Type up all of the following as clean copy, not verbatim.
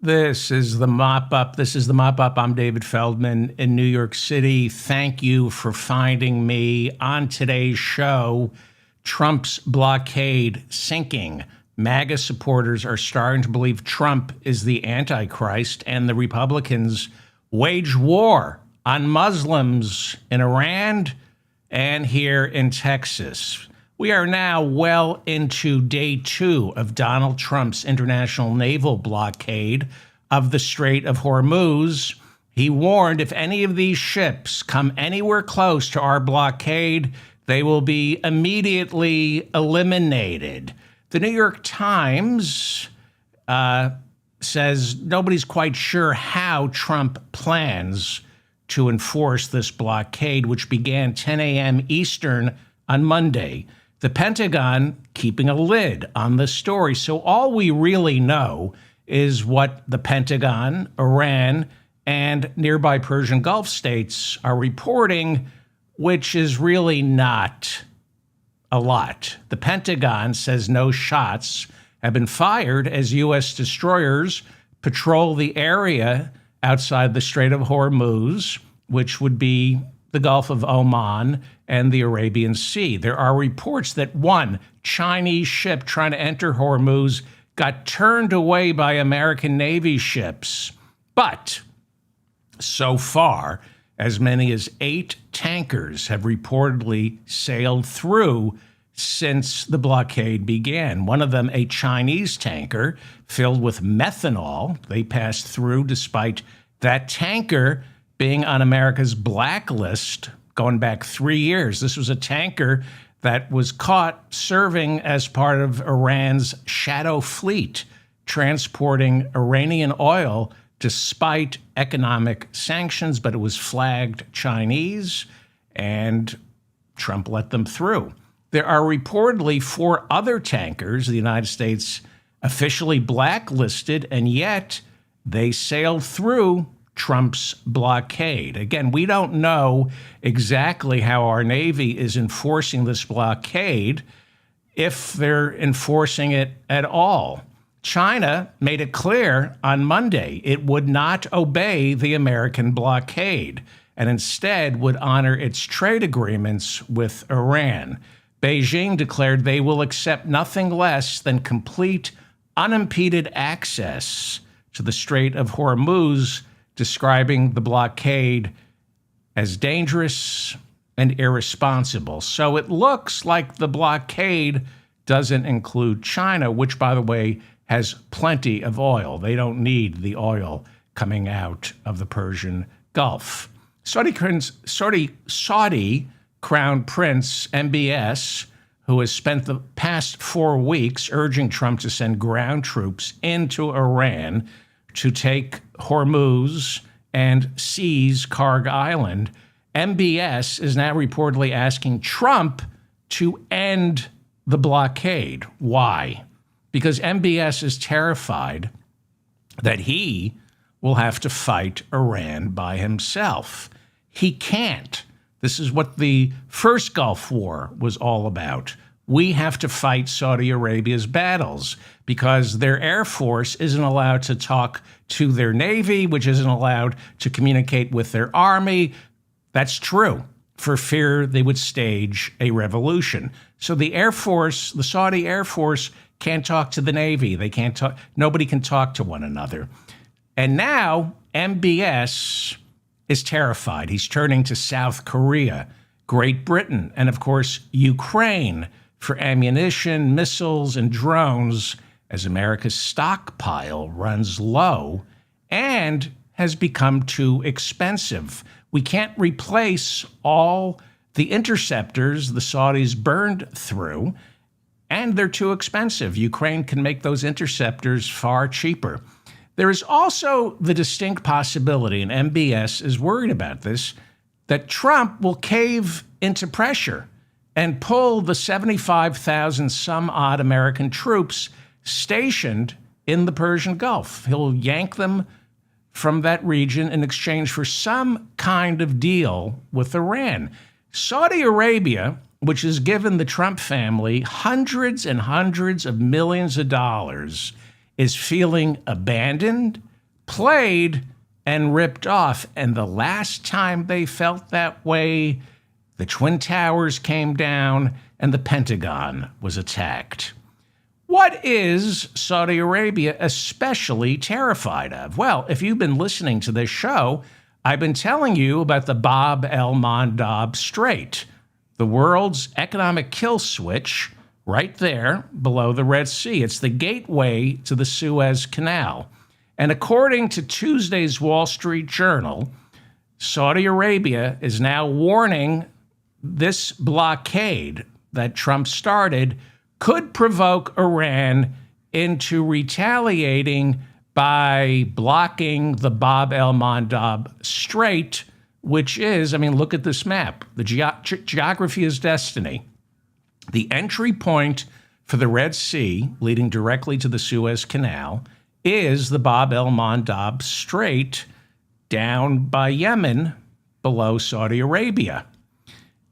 This is the Mop Up. This is the Mop Up. I'm David Feldman in New York City. Thank you for finding me on today's show. Trump's blockade sinking. MAGA supporters are starting to believe Trump is the Antichrist, and the Republicans wage war on Muslims in Iran and here in Texas. We are now well into day 2 of Donald Trump's international naval blockade of the Strait of Hormuz. He warned if any of these ships come anywhere close to our blockade, they will be immediately eliminated. The New York Times says nobody's quite sure how Trump plans to enforce this blockade, which began 10 a.m. Eastern on Monday. The Pentagon keeping a lid on the story. So all we really know is what the Pentagon, Iran, and nearby Persian Gulf states are reporting, which is really not a lot. The Pentagon says no shots have been fired as U.S. destroyers patrol the area outside the Strait of Hormuz, which would be the Gulf of Oman and the Arabian Sea. There are reports that one Chinese ship trying to enter Hormuz got turned away by American Navy ships. But so far, as many as 8 tankers have reportedly sailed through since the blockade began. One of them, a Chinese tanker filled with methanol. They passed through despite that tanker being on America's blacklist going back 3 years. This was a tanker that was caught serving as part of Iran's shadow fleet, transporting Iranian oil despite economic sanctions, but it was flagged Chinese, and Trump let them through. There are reportedly 4 other tankers the United States officially blacklisted, and yet they sailed through Trump's blockade. Again, we don't know exactly how our Navy is enforcing this blockade, if they're enforcing it at all. China made it clear on Monday it would not obey the American blockade and instead would honor its trade agreements with Iran. Beijing declared they will accept nothing less than complete, unimpeded access to the Strait of Hormuz, describing the blockade as dangerous and irresponsible. So it looks like the blockade doesn't include China, which, by the way, has plenty of oil. They don't need the oil coming out of the Persian Gulf. Saudi Crown Prince MBS, who has spent the past 4 weeks urging Trump to send ground troops into Iran to take Hormuz and seize Karg Island, MBS is now reportedly asking Trump to end the blockade. Why? Because MBS is terrified that he will have to fight Iran by himself. He can't. This is what the first Gulf War was all about. We have to fight Saudi Arabia's battles because their Air Force isn't allowed to talk to their Navy, which isn't allowed to communicate with their Army. That's true, for fear they would stage a revolution. So the Air Force, the Saudi Air Force, can't talk to the Navy. They can't talk. Nobody can talk to one another. And now MBS is terrified. He's turning to South Korea, Great Britain, and of course, Ukraine for ammunition, missiles, and drones as America's stockpile runs low and has become too expensive. We can't replace all the interceptors the Saudis burned through, and they're too expensive. Ukraine can make those interceptors far cheaper. There is also the distinct possibility, and MBS is worried about this, that Trump will cave into pressure and pull the 75,000 some odd American troops stationed in the Persian Gulf. He'll yank them from that region in exchange for some kind of deal with Iran. Saudi Arabia, which has given the Trump family hundreds and hundreds of millions of dollars, is feeling abandoned played and ripped off. And the last time they felt that way, the Twin Towers came down and the Pentagon was attacked. What is Saudi Arabia especially terrified of? Well, if you've been listening to this show, I've been telling you about the Bab el-Mandab Strait, the world's economic kill switch right there below the Red Sea. It's the gateway to the Suez Canal. And according to Tuesday's Wall Street Journal, Saudi Arabia is now warning this blockade that Trump started could provoke Iran into retaliating by blocking the Bab el-Mandab Strait, which is, look at this map. The geography is destiny. The entry point for the Red Sea, leading directly to the Suez Canal, is the Bab el-Mandab Strait down by Yemen below Saudi Arabia.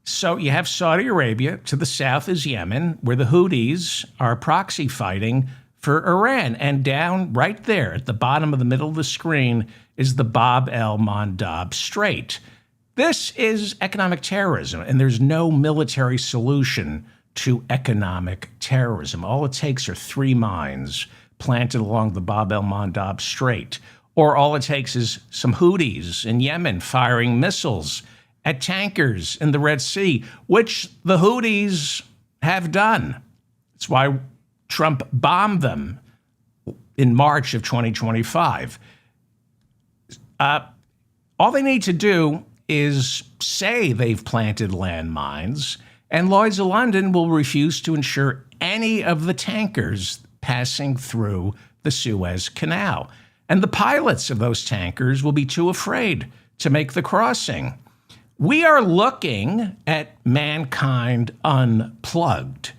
So you have Saudi Arabia. To the south is Yemen, where the Houthis are proxy fighting for Iran. And down right there at the bottom of the middle of the screen is the Bab el-Mandab Strait. This is economic terrorism, and there's no military solution to economic terrorism. All it takes are 3 mines planted along the Bab el-Mandab Strait. Or all it takes is some Houthis in Yemen firing missiles at tankers in the Red Sea, which the Houthis have done. That's why Trump bombed them in March of 2025. All they need to do is say they've planted landmines, and Lloyd's of London will refuse to insure any of the tankers passing through the Suez Canal. And the pilots of those tankers will be too afraid to make the crossing. We are looking at mankind unplugged,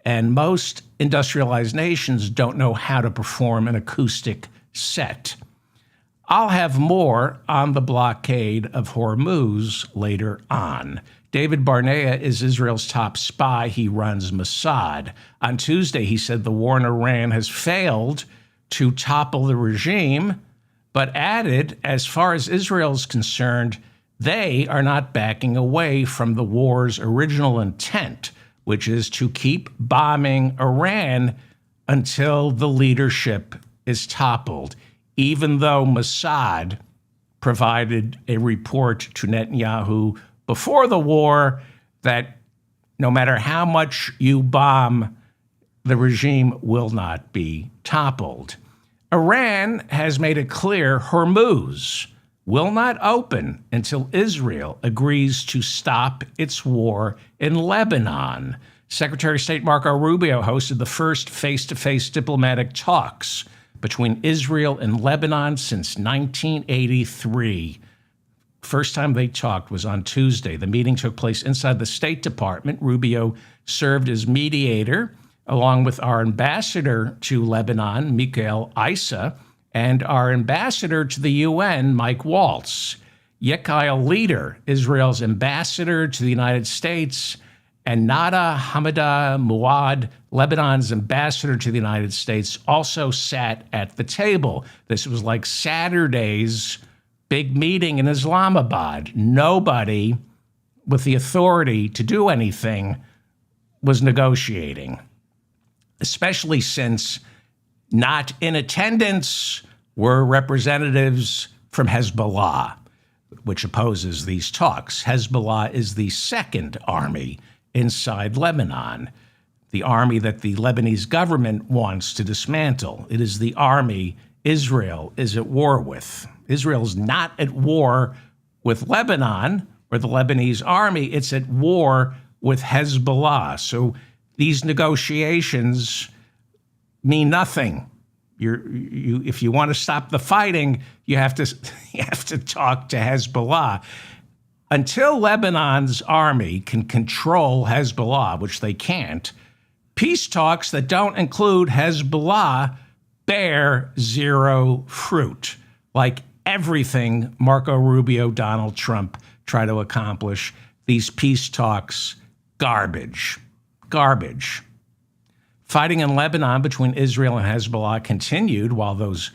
and most industrialized nations don't know how to perform an acoustic set. I'll have more on the blockade of Hormuz later on. David Barnea is Israel's top spy. He runs Mossad. On Tuesday, he said the war in Iran has failed to topple the regime, but added, as far as Israel's concerned, they are not backing away from the war's original intent, which is to keep bombing Iran until the leadership is toppled, even though Mossad provided a report to Netanyahu before the war that no matter how much you bomb, the regime will not be toppled. Iran has made it clear Hormuz will not open until Israel agrees to stop its war in Lebanon. Secretary of State Marco Rubio hosted the first face-to-face diplomatic talks between Israel and Lebanon since 1983. First time they talked was on Tuesday. The meeting took place inside the State Department. Rubio served as mediator, along with our ambassador to Lebanon, Mikhail Issa, and our ambassador to the UN, Mike Waltz. Yekayel Leader, Israel's ambassador to the United States, and Nada Hamada Muad, Lebanon's ambassador to the United States, also sat at the table. This was like Saturday's big meeting in Islamabad. Nobody with the authority to do anything was negotiating, especially since not in attendance were representatives from Hezbollah, which opposes these talks. Hezbollah is the second army inside Lebanon, the army that the Lebanese government wants to dismantle. It is the army Israel is at war with. Israel is not at war with Lebanon or the Lebanese army. It's at war with Hezbollah. So these negotiations mean nothing. If you want to stop the fighting, you have to talk to Hezbollah. Until Lebanon's army can control Hezbollah, which they can't, peace talks that don't include Hezbollah bear zero fruit. Like everything Marco Rubio, Donald Trump try to accomplish, these peace talks, garbage. Fighting in Lebanon between Israel and Hezbollah continued while those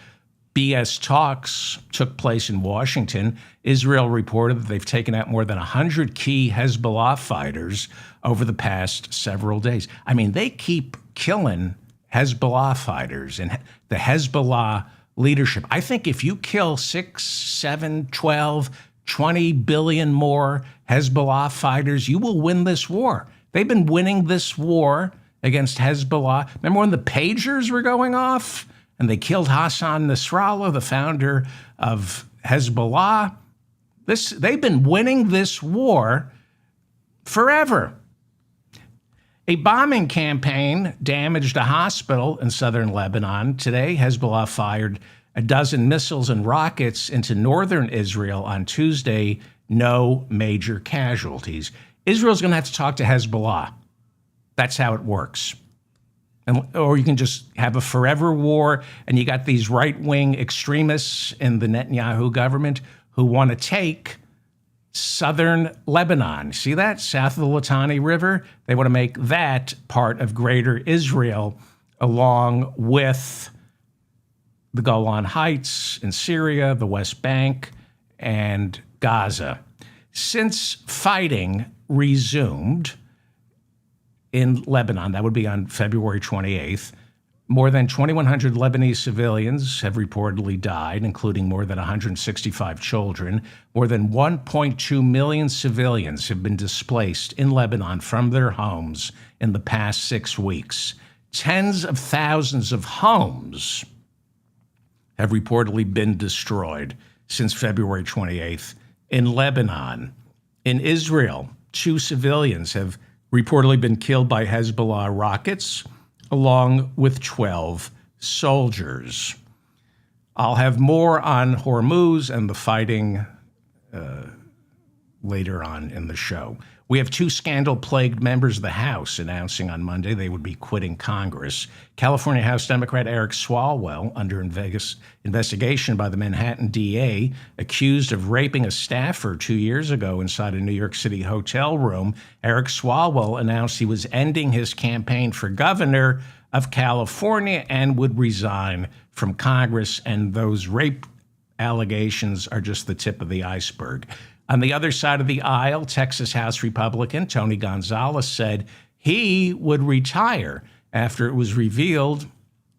BS talks took place in Washington. Israel reported that they've taken out more than 100 key Hezbollah fighters over the past several days. I mean, they keep killing Hezbollah fighters and the Hezbollah leadership. I think if you kill 6, 7, 12, 20 billion more Hezbollah fighters, you will win this war. They've been winning this war against Hezbollah. Remember when the pagers were going off and they killed Hassan Nasrallah, the founder of Hezbollah? They've been winning this war forever. A bombing campaign damaged a hospital in southern Lebanon. Today, Hezbollah fired a dozen missiles and rockets into northern Israel on Tuesday. No major casualties. Israel's going to have to talk to Hezbollah. That's how it works. Or you can just have a forever war, and you got these right-wing extremists in the Netanyahu government who want to take southern Lebanon. See that? South of the Litani River? They want to make that part of greater Israel along with the Golan Heights in Syria, the West Bank, and Gaza. Since fighting resumed in Lebanon, that would be on February 28th, more than 2,100 Lebanese civilians have reportedly died, including more than 165 children. More than 1.2 million civilians have been displaced in Lebanon from their homes in the past 6 weeks. Tens of thousands of homes have reportedly been destroyed since February 28th in Lebanon. In Israel, 2 civilians have reportedly been killed by Hezbollah rockets, along with 12 soldiers. I'll have more on Hormuz and the fighting later on in the show. We have 2 scandal-plagued members of the House announcing on Monday they would be quitting Congress. California House Democrat Eric Swalwell, under investigation by the Manhattan DA, accused of raping a staffer 2 years ago inside a New York City hotel room. Eric Swalwell announced he was ending his campaign for governor of California and would resign from Congress, and those rape allegations are just the tip of the iceberg. On the other side of the aisle, Texas House Republican Tony Gonzalez said he would retire after it was revealed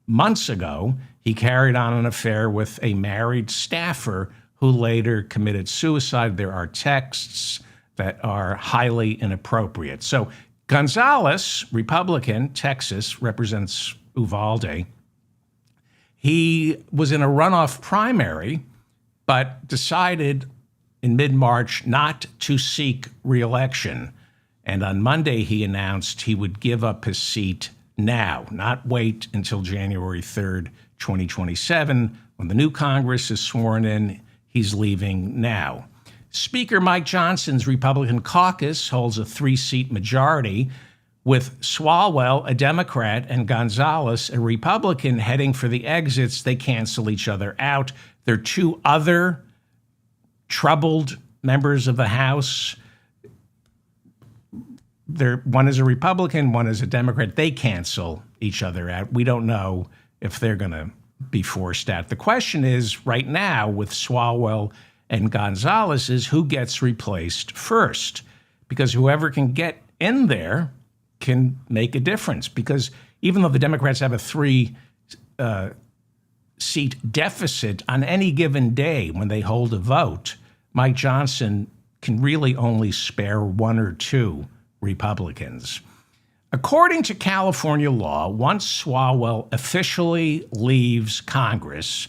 months ago he carried on an affair with a married staffer who later committed suicide. There are texts that are highly inappropriate. So Gonzalez, Republican, Texas, represents Uvalde. He was in a runoff primary, but decided in mid-March not to seek re-election. And on Monday, he announced he would give up his seat now, not wait until January 3rd, 2027. When the new Congress is sworn in, he's leaving now. Speaker Mike Johnson's Republican caucus holds a 3-seat majority, with Swalwell, a Democrat, and Gonzalez, a Republican, heading for the exits. They cancel each other out. There are 2 other troubled members of the House. One is a Republican, one is a Democrat. They cancel each other out. We don't know if they're going to be forced out. The question is, right now, with Swalwell and Gonzalez, is who gets replaced first? Because whoever can get in there can make a difference. Because even though the Democrats have a 3-seat deficit on any given day when they hold a vote, Mike Johnson can really only spare 1 or 2 Republicans. According to California law, once Swalwell officially leaves Congress,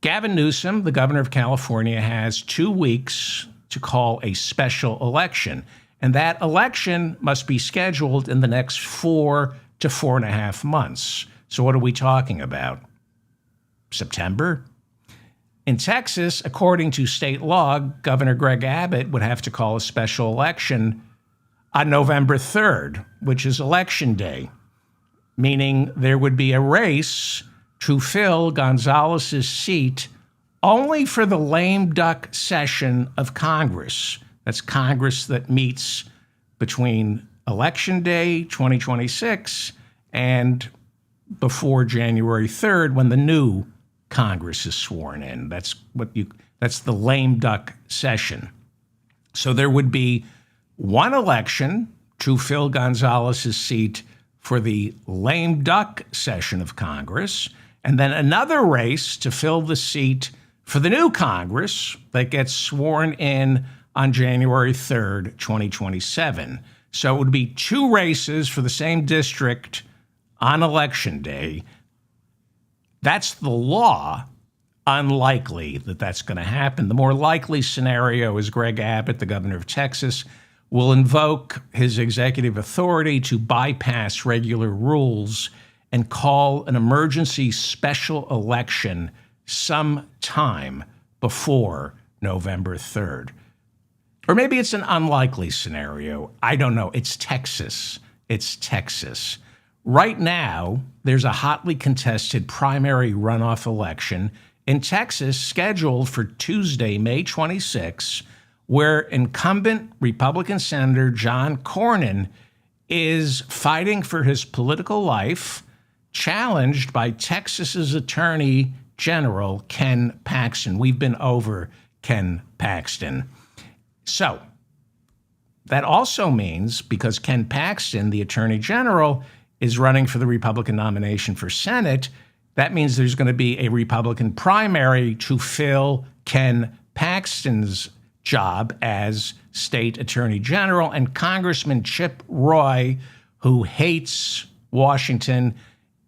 Gavin Newsom, the governor of California, has 2 weeks to call a special election. And that election must be scheduled in the next 4 to 4.5 months. So what are we talking about? September? In Texas, according to state law, Governor Greg Abbott would have to call a special election on November 3rd, which is Election Day, meaning there would be a race to fill Gonzalez's seat only for the lame duck session of Congress. That's Congress that meets between Election Day 2026 and before January 3rd, when the new Congress is sworn in. That's the lame duck session. So there would be one election to fill Gonzalez's seat for the lame duck session of Congress, and then another race to fill the seat for the new Congress that gets sworn in on January 3rd, 2027. So it would be two races for the same district on Election Day. That's the law. Unlikely that that's going to happen. The more likely scenario is Greg Abbott, the governor of Texas, will invoke his executive authority to bypass regular rules and call an emergency special election sometime before November 3rd. Or maybe it's an unlikely scenario. I don't know. It's Texas. It's Texas. Right now, there's a hotly contested primary runoff election in Texas scheduled for Tuesday, May 26, where incumbent Republican Senator John Cornyn is fighting for his political life, challenged by Texas's Attorney General Ken Paxton. We've been over Ken Paxton. So that also means, because Ken Paxton, the Attorney General, is running for the Republican nomination for Senate, that means there's going to be a Republican primary to fill Ken Paxton's job as state attorney general. And Congressman Chip Roy, who hates Washington,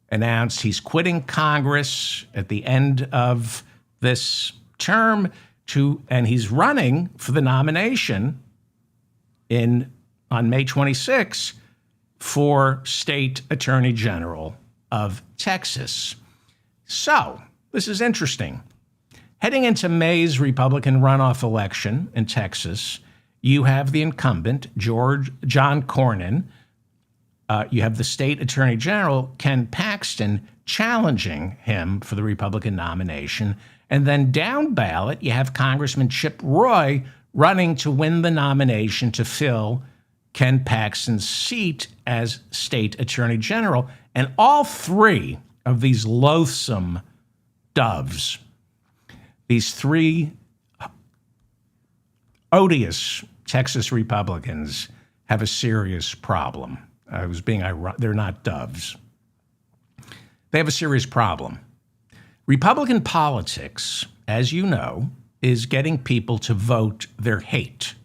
announced he's quitting Congress at the end of this term and he's running for the nomination on May 26 for state attorney general of Texas. So this is interesting. Heading into May's Republican runoff election in Texas, you have the incumbent, John Cornyn. You have the state attorney general, Ken Paxton, challenging him for the Republican nomination. And then down ballot, you have Congressman Chip Roy running to win the nomination to fill Ken Paxton's seat as state attorney general. And all three of these loathsome doves, these three odious Texas Republicans, have a serious problem. I was being ironic. They're not doves. They have a serious problem. Republican politics, as you know, is getting people to vote their hate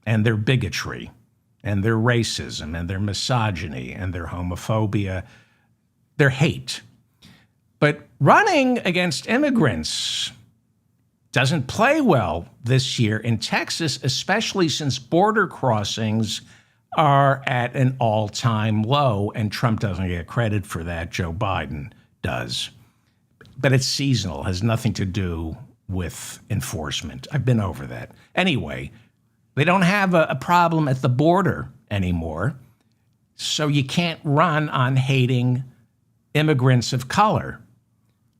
and their bigotry and their racism and their misogyny and their homophobia, their hate. But running against immigrants doesn't play well this year in Texas, especially since border crossings are at an all-time low, and Trump doesn't get credit for that. Joe Biden does. But it's seasonal, has nothing to do with enforcement. I've been over that. Anyway, they don't have a problem at the border anymore, so you can't run on hating immigrants of color.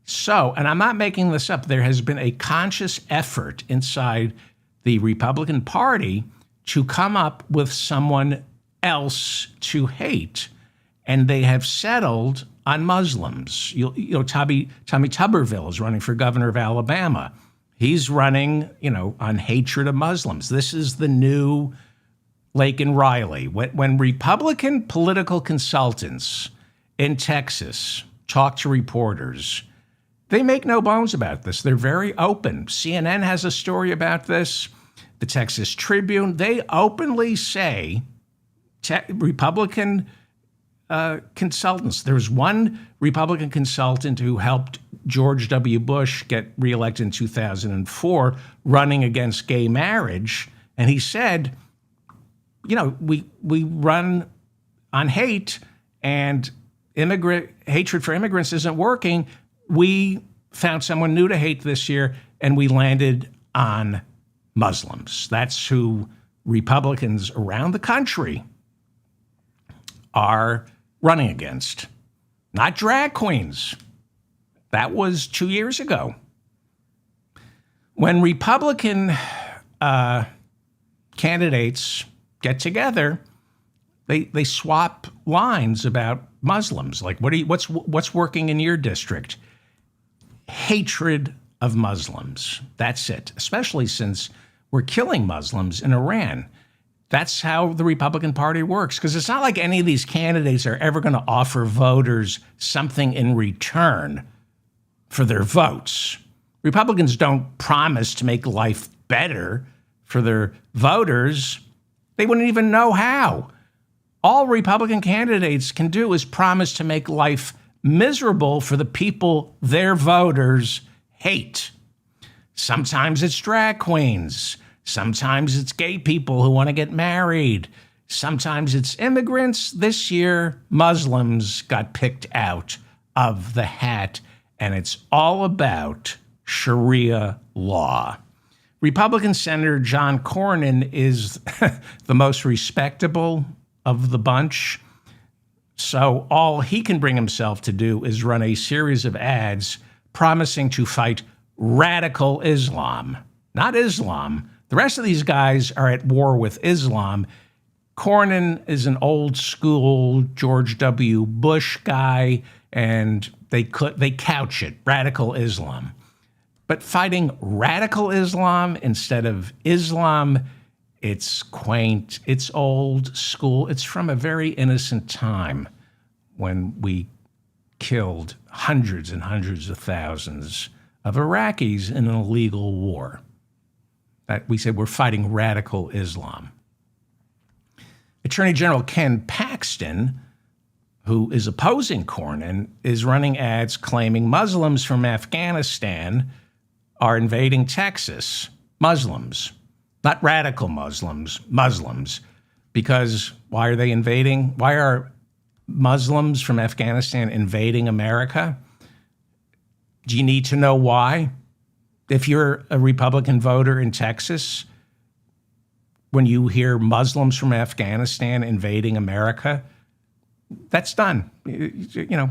So, and I'm not making this up, there has been a conscious effort inside the Republican Party to come up with someone else to hate, and they have settled on Muslims. You know, Tommy Tuberville is running for governor of Alabama. He's running, on hatred of Muslims. This is the new Laken Riley. When Republican political consultants in Texas talk to reporters, they make no bones about this. They're very open. CNN has a story about this. The Texas Tribune, they openly say Republican consultants. There was one Republican consultant who helped George W. Bush get reelected in 2004, running against gay marriage. And he said, we run on hate, and hatred for immigrants isn't working. We found someone new to hate this year, and we landed on Muslims. That's who Republicans around the country are running against. Not drag queens. That was 2 years ago. When Republican candidates get together, they swap lines about Muslims. Like, what's working in your district? hatred of Muslims. That's it, especially since we're killing Muslims in Iran. That's how the Republican Party works, because it's not like any of these candidates are ever going to offer voters something in return for their votes. Republicans don't promise to make life better for their voters. They wouldn't even know how. All Republican candidates can do is promise to make life miserable for the people their voters hate. Sometimes it's drag queens. Sometimes it's gay people who want to get married. Sometimes it's immigrants. This year, Muslims got picked out of the hat, and it's all about Sharia law. Republican Senator John Cornyn is the most respectable of the bunch. So all he can bring himself to do is run a series of ads promising to fight radical Islam, not Islam. The rest of these guys are at war with Islam. Cornyn is an old school George W. Bush guy, and they couch it, radical Islam. But fighting radical Islam instead of Islam, it's quaint, it's old school. It's from a very innocent time when we killed hundreds and hundreds of thousands of Iraqis in an illegal war. That we said we're fighting radical Islam. Attorney General Ken Paxton, who is opposing Cornyn, is running ads claiming Muslims from Afghanistan are invading Texas. Muslims, not radical Muslims, Muslims. Because why are they invading? Why are Muslims from Afghanistan invading America? Do you need to know why? If you're a Republican voter in Texas, when you hear Muslims from Afghanistan invading America, that's done. You know,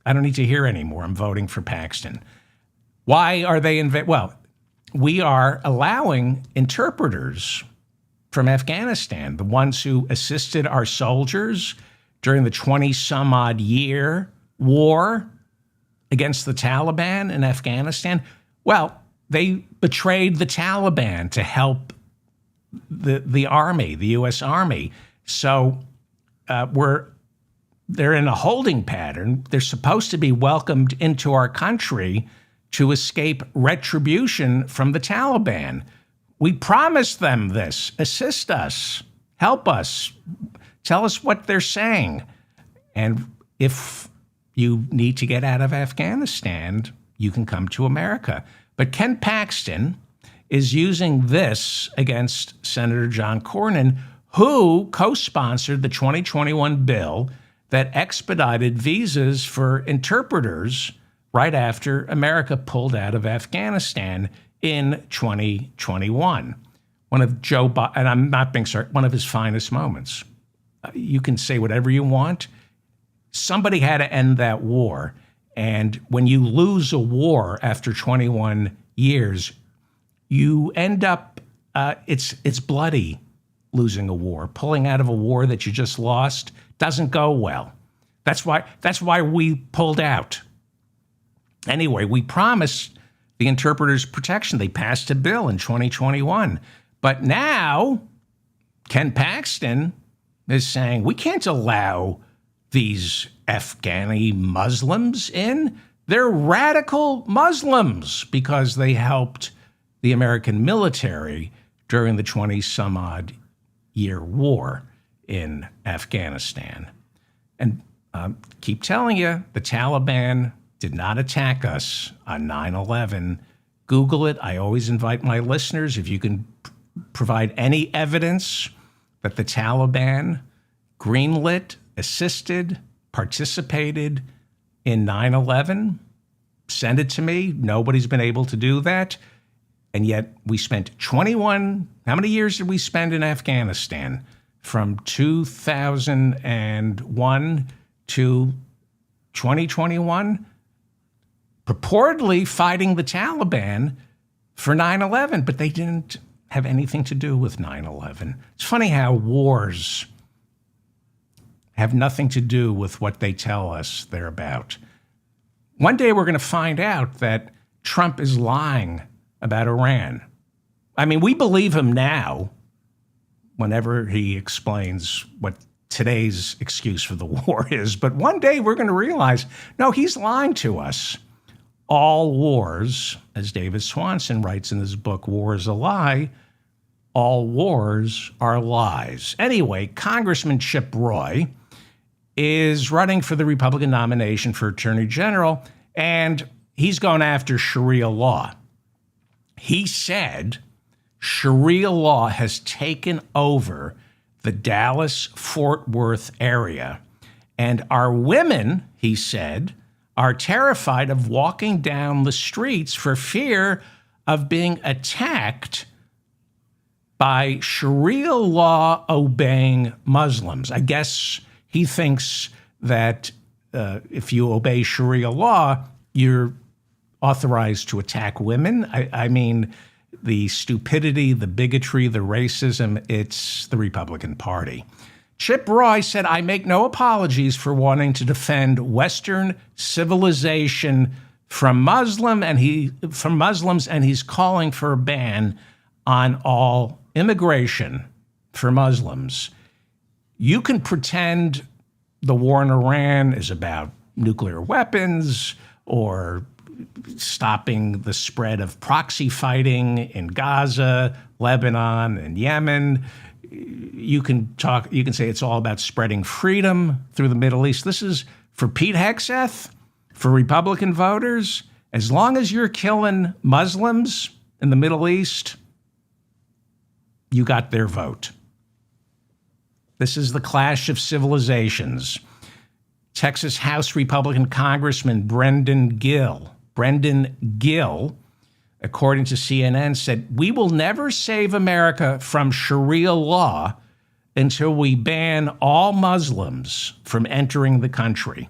I don't need to hear anymore. I'm voting for Paxton. Why are they Well, we are allowing interpreters from Afghanistan, the ones who assisted our soldiers during the 20-some-odd year war against the Taliban in Afghanistan. Well, they betrayed the Taliban to help the army, the U.S. Army. So they're in a holding pattern. They're supposed to be welcomed into our country to escape retribution from the Taliban. We promised them this. Assist us. Help us. Tell us what they're saying. And if you need to get out of Afghanistan, you can come to America. But Ken Paxton is using this against Senator John Cornyn, who co-sponsored the 2021 bill that expedited visas for interpreters right after America pulled out of Afghanistan in 2021. One of Joe Biden, and I'm not being sorry, one of his finest moments. You can say whatever you want. Somebody had to end that war. And when you lose a war after 21 years, you end up, it's bloody losing a war. Pulling out of a war that you just lost doesn't go well. That's why we pulled out. Anyway, we promised the interpreters protection. They passed a bill in 2021. But now, Ken Paxton is saying we can't allow these Afghani Muslims in. They're radical Muslims because they helped the American military during the 20-some-odd year war in Afghanistan. And keep telling you, the Taliban did not attack us on 9/11. Google it. I always invite my listeners, if you can provide any evidence that the Taliban greenlit, assisted, participated in 9/11, send it to me. Nobody's been able to do that. And yet we spent how many years did we spend in Afghanistan? From 2001 to 2021? Purportedly fighting the Taliban for 9/11, but they didn't have anything to do with 9/11. It's funny how wars have nothing to do with what they tell us they're about. One day we're going to find out that Trump is lying about Iran. I mean, we believe him now whenever he explains what today's excuse for the war is. But one day we're going to realize, no, he's lying to us. All wars, as David Swanson writes in his book, War is a Lie, all wars are lies. Anyway, Congressman Chip Roy is running for the Republican nomination for Attorney General, and he's going after Sharia law. He said Sharia law has taken over the Dallas-Fort Worth area, and our women, he said, are terrified of walking down the streets for fear of being attacked by Sharia law obeying Muslims. I guess he thinks that if you obey Sharia law, you're authorized to attack women. I mean, the stupidity, the bigotry, the racism, it's the Republican Party. Chip Roy said, I make no apologies for wanting to defend Western civilization from Muslims, and he's calling for a ban on all immigration for Muslims. You can pretend the war in Iran is about nuclear weapons or stopping the spread of proxy fighting in Gaza, Lebanon, and Yemen. You can say it's all about spreading freedom through the Middle East. This is, for Pete Hegseth, for Republican voters, as long as you're killing Muslims in the Middle East, you got their vote. This is the clash of civilizations. Texas House Republican Congressman Brendan Gill, according to CNN, said, we will never save America from Sharia law until we ban all Muslims from entering the country.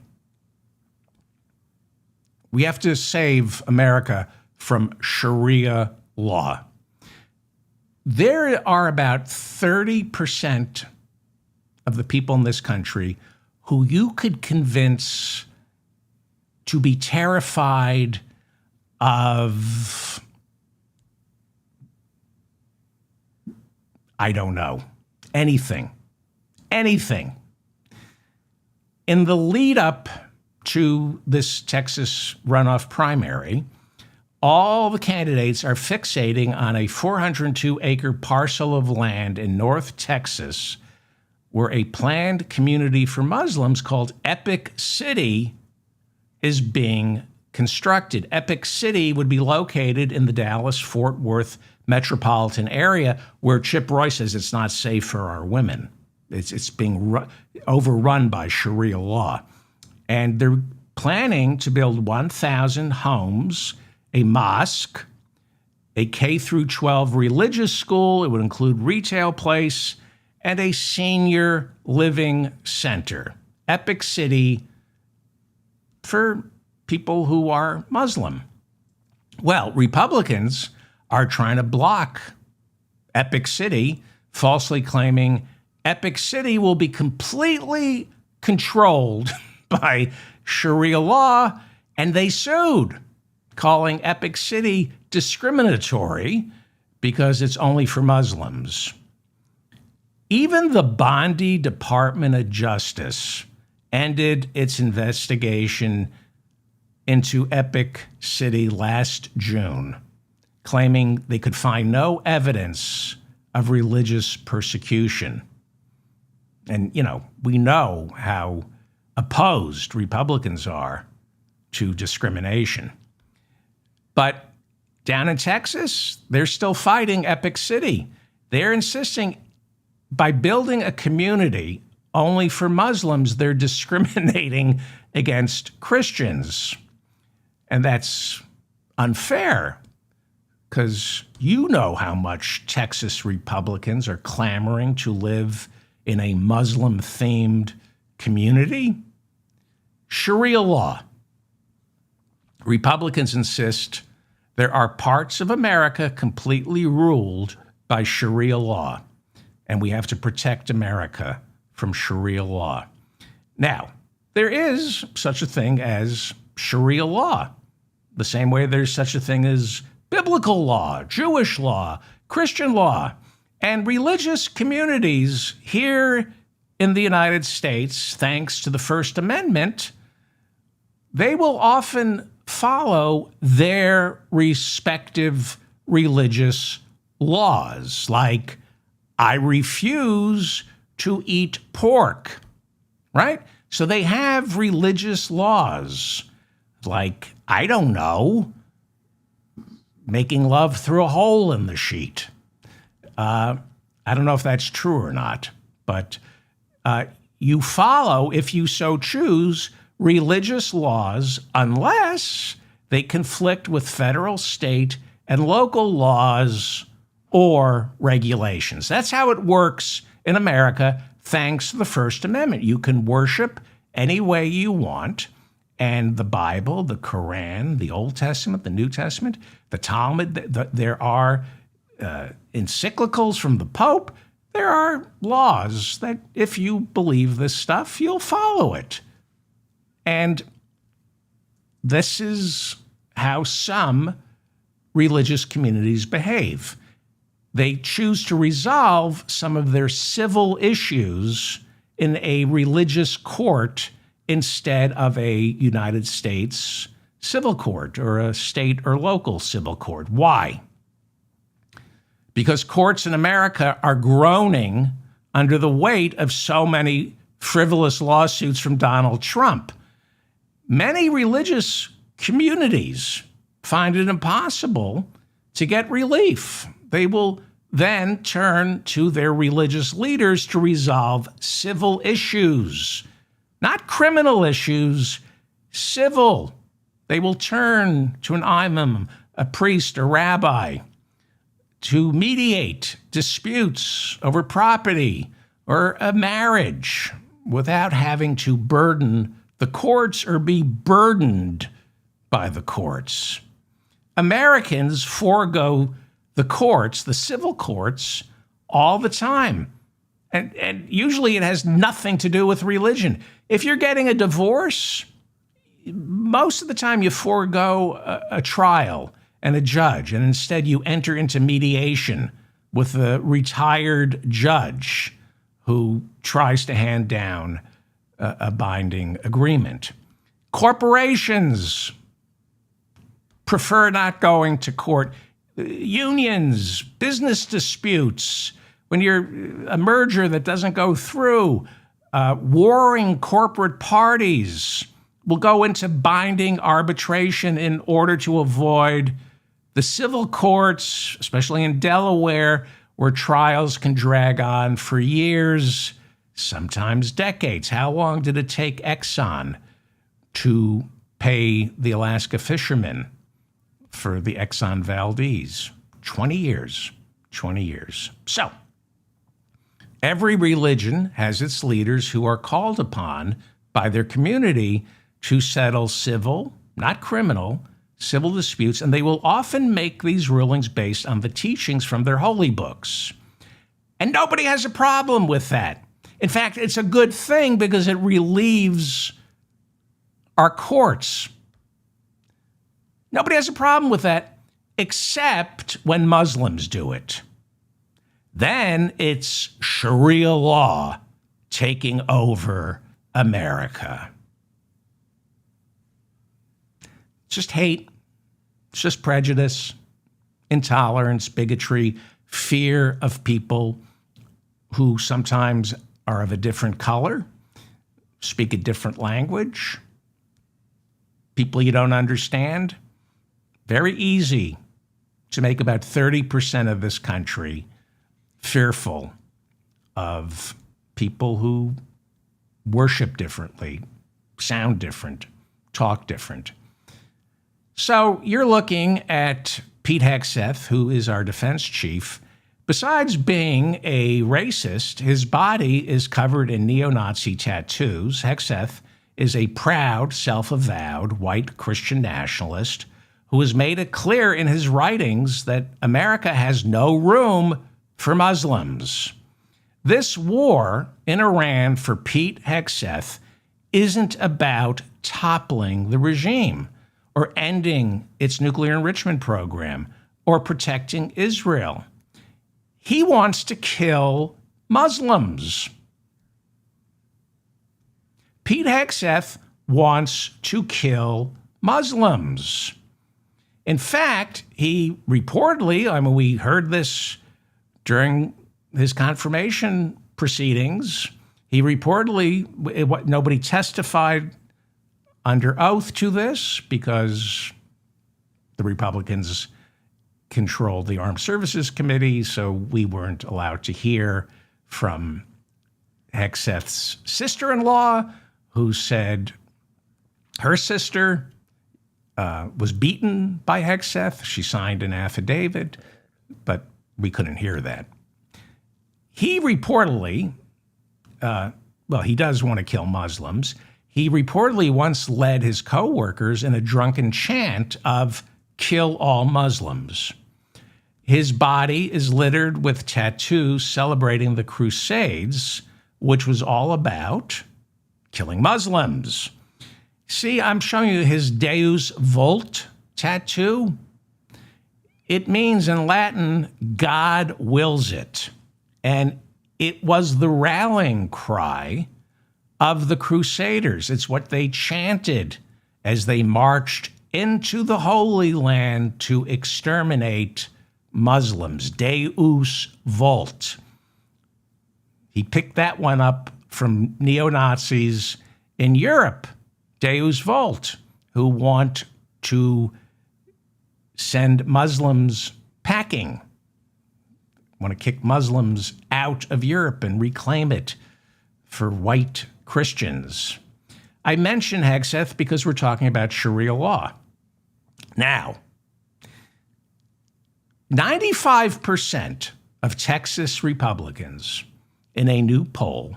We have to save America from Sharia law. There are about 30% of the people in this country who you could convince to be terrified of, I don't know, anything. In the lead up to this Texas runoff primary, all the candidates are fixating on a 402-acre parcel of land in North Texas where a planned community for Muslims called Epic City is being constructed. Epic City would be located in the Dallas-Fort Worth metropolitan area where Chip Roy says it's not safe for our women. It's being overrun by Sharia law. And they're planning to build 1,000 homes, a mosque, a K through 12 religious school. It would include retail place and a senior living center. Epic City for people who are Muslim. Well, Republicans are trying to block Epic City, falsely claiming Epic City will be completely controlled by Sharia law, and they sued, calling Epic City discriminatory because it's only for Muslims. Even the Bondi Department of Justice ended its investigation into Epic City last June, claiming they could find no evidence of religious persecution. And, we know how opposed Republicans are to discrimination. But down in Texas, they're still fighting Epic City. They're insisting by building a community only for Muslims, they're discriminating against Christians. And that's unfair because you know how much Texas Republicans are clamoring to live in a Muslim-themed community. Sharia law. Republicans insist there are parts of America completely ruled by Sharia law, and we have to protect America from Sharia law. Now, there is such a thing as Sharia law, the same way there's such a thing as biblical law, Jewish law, Christian law. And religious communities here in the United States, thanks to the First Amendment, they will often follow their respective religious laws, like I refuse to eat pork, right? So they have religious laws like, I don't know, making love through a hole in the sheet. I don't know if that's true or not, but you follow, if you so choose, religious laws unless they conflict with federal, state, and local laws or regulations. That's how it works in America, thanks to the First Amendment. You can worship any way you want, and the Bible, the Quran, the Old Testament, the New Testament, the Talmud, there are encyclicals from the Pope. There are laws that if you believe this stuff, you'll follow it. And this is how some religious communities behave. They choose to resolve some of their civil issues in a religious court instead of a United States civil court or a state or local civil court. Why? Because courts in America are groaning under the weight of so many frivolous lawsuits from Donald Trump. Many religious communities find it impossible to get relief. They will then turn to their religious leaders to resolve civil issues, not criminal issues, civil. They will turn to an imam, a priest, a rabbi, to mediate disputes over property or a marriage without having to burden the courts or be burdened by the courts. Americans forego the courts, the civil courts, all the time. And usually it has nothing to do with religion. If you're getting a divorce, most of the time you forego a trial and a judge, and instead you enter into mediation with a retired judge who tries to hand down a binding agreement. Corporations prefer not going to court. Unions, business disputes, when you're a merger that doesn't go through, warring corporate parties will go into binding arbitration in order to avoid the civil courts, especially in Delaware, where trials can drag on for years, sometimes decades. How long did it take Exxon to pay the Alaska fishermen for the Exxon Valdez? 20 years. 20 years. So, every religion has its leaders who are called upon by their community to settle civil, not criminal, civil disputes, and they will often make these rulings based on the teachings from their holy books. And nobody has a problem with that. In fact, it's a good thing because it relieves our courts. Nobody has a problem with that, except when Muslims do it. Then it's Sharia law taking over America. It's just hate. It's just prejudice, intolerance, bigotry, fear of people who sometimes are of a different color, speak a different language, people you don't understand. Very easy to make about 30% of this country fearful of people who worship differently, sound different, talk different. So you're looking at Pete Hegseth, who is our defense chief. Besides being a racist, his body is covered in neo-Nazi tattoos. Hegseth is a proud, self-avowed white Christian nationalist who has made it clear in his writings that America has no room for Muslims. This war in Iran for Pete Hegseth isn't about toppling the regime or ending its nuclear enrichment program or protecting Israel. He wants to kill Muslims. Pete Hegseth wants to kill Muslims. In fact, he reportedly, we heard this during his confirmation proceedings, he reportedly, nobody testified under oath to this because the Republicans controlled the Armed Services Committee, so we weren't allowed to hear from Hegseth's sister-in-law, who said her sister was beaten by Hegseth. She signed an affidavit, but we couldn't hear that. He reportedly, he does want to kill Muslims. He reportedly once led his co-workers in a drunken chant of "kill all Muslims." His body is littered with tattoos celebrating the Crusades, which was all about killing Muslims. See, I'm showing you his Deus Vult tattoo. It means in Latin, God wills it. And it was the rallying cry of the Crusaders. It's what they chanted as they marched into the Holy Land to exterminate Muslims. Deus Vult. He picked that one up from neo-Nazis in Europe. Deus Vult, who want to send Muslims packing, want to kick Muslims out of Europe and reclaim it for white Christians. I mention Hegseth because we're talking about Sharia law. Now, 95% of Texas Republicans in a new poll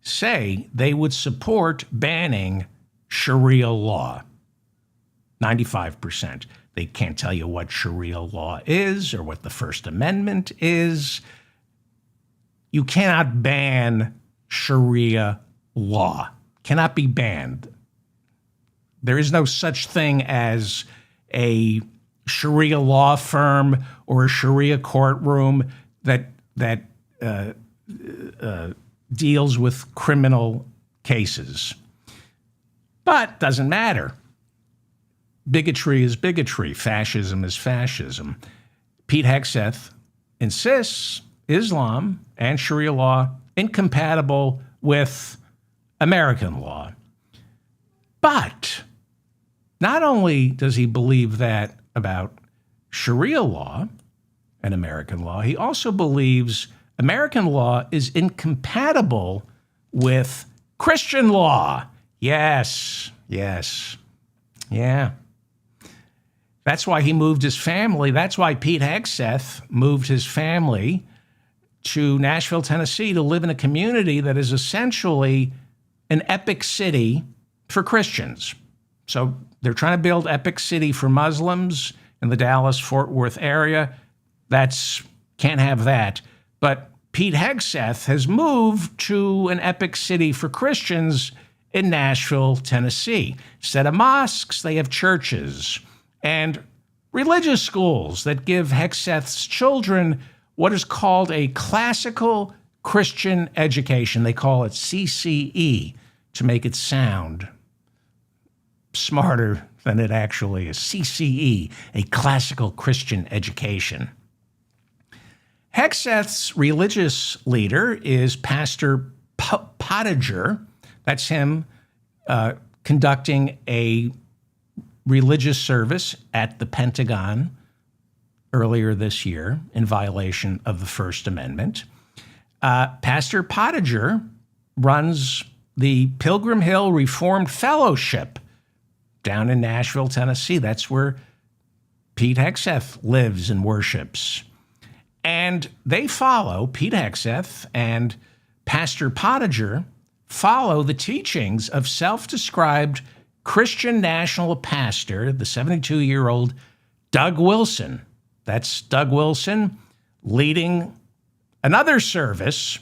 say they would support banning Sharia law. 95%. They can't tell you what Sharia law is or what the First Amendment is. You cannot ban Sharia law. Cannot be banned. There is no such thing as a Sharia law firm or a Sharia courtroom that deals with criminal cases. But doesn't matter. Bigotry is bigotry. Fascism is fascism. Pete Hegseth insists Islam and Sharia law incompatible with American law. But not only does he believe that about Sharia law and American law, he also believes American law is incompatible with Christian law. Yes. Yeah. That's why he moved his family. That's why Pete Hegseth moved his family to Nashville, Tennessee, to live in a community that is essentially an epic city for Christians. So they're trying to build epic city for Muslims in the Dallas-Fort Worth area. Can't have that. But Pete Hegseth has moved to an epic city for Christians in Nashville, Tennessee. Instead of mosques, they have churches and religious schools that give Hegseth's children what is called a classical Christian education. They call it CCE to make it sound smarter than it actually is. CCE, a classical Christian education. Hegseth's religious leader is Pastor Pottinger. That's him conducting a religious service at the Pentagon earlier this year in violation of the First Amendment. Pastor Pottinger runs the Pilgrim Hill Reformed Fellowship down in Nashville, Tennessee. That's where Pete Hegseth lives and worships. And they follow, Pete Hegseth and Pastor Pottinger follow the teachings of self-described Christian national pastor, the 72-year-old Doug Wilson. That's Doug Wilson leading another service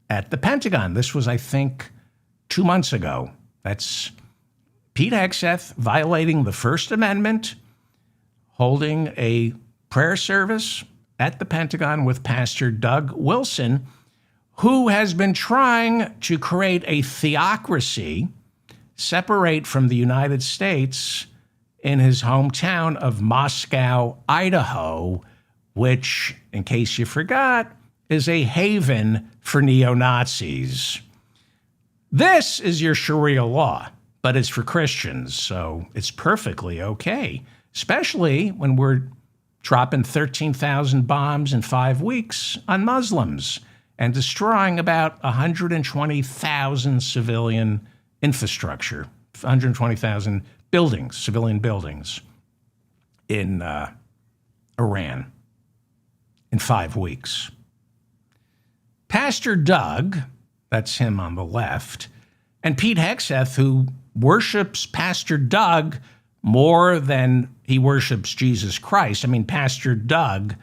at the Pentagon. This was, I think, 2 months ago. That's Pete Hegseth violating the First Amendment, holding a prayer service at the Pentagon with Pastor Doug Wilson, who has been trying to create a theocracy separate from the United States in his hometown of Moscow, Idaho, which, in case you forgot, is a haven for neo-Nazis. This is your Sharia law, but it's for Christians, so it's perfectly okay, especially when we're dropping 13,000 bombs in 5 weeks on Muslims and destroying about 120,000 civilian infrastructure, 120,000 buildings, civilian buildings in Iran in 5 weeks. Pastor Doug, that's him on the left, and Pete Hegseth, who worships Pastor Doug more than he worships Jesus Christ. I mean, Pastor Doug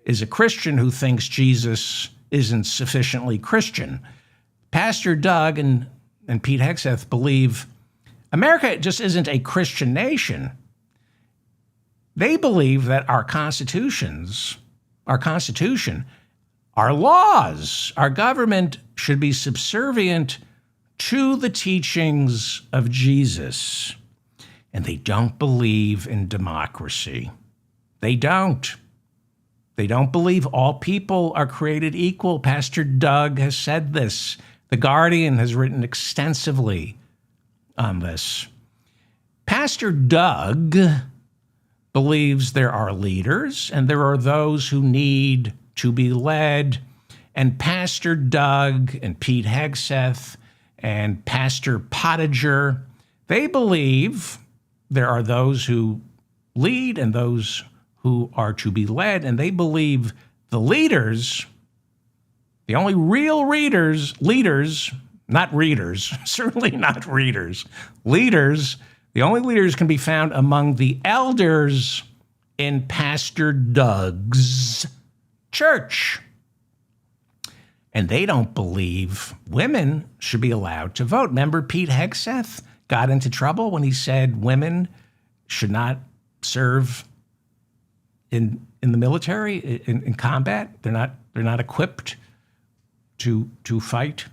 is a Christian who thinks Jesus isn't sufficiently Christian. Pastor Doug and Pete Hegseth believe America just isn't a Christian nation. They believe that our Constitution, our laws, our government should be subservient to the teachings of Jesus. And they don't believe in democracy. They don't. They don't believe all people are created equal. Pastor Doug has said this. The Guardian has written extensively on this. Pastor Doug believes there are leaders and there are those who need to be led. And Pastor Doug and Pete Hegseth and Pastor Pottinger, they believe there are those who lead and those who are to be led. And they believe the leaders, the only real leaders, not readers, certainly not readers, leaders, the only leaders can be found among the elders in Pastor Doug's church. And they don't believe women should be allowed to vote. Remember, Pete Hegseth got into trouble when he said women should not serve in the military, in combat. They're not equipped to fight.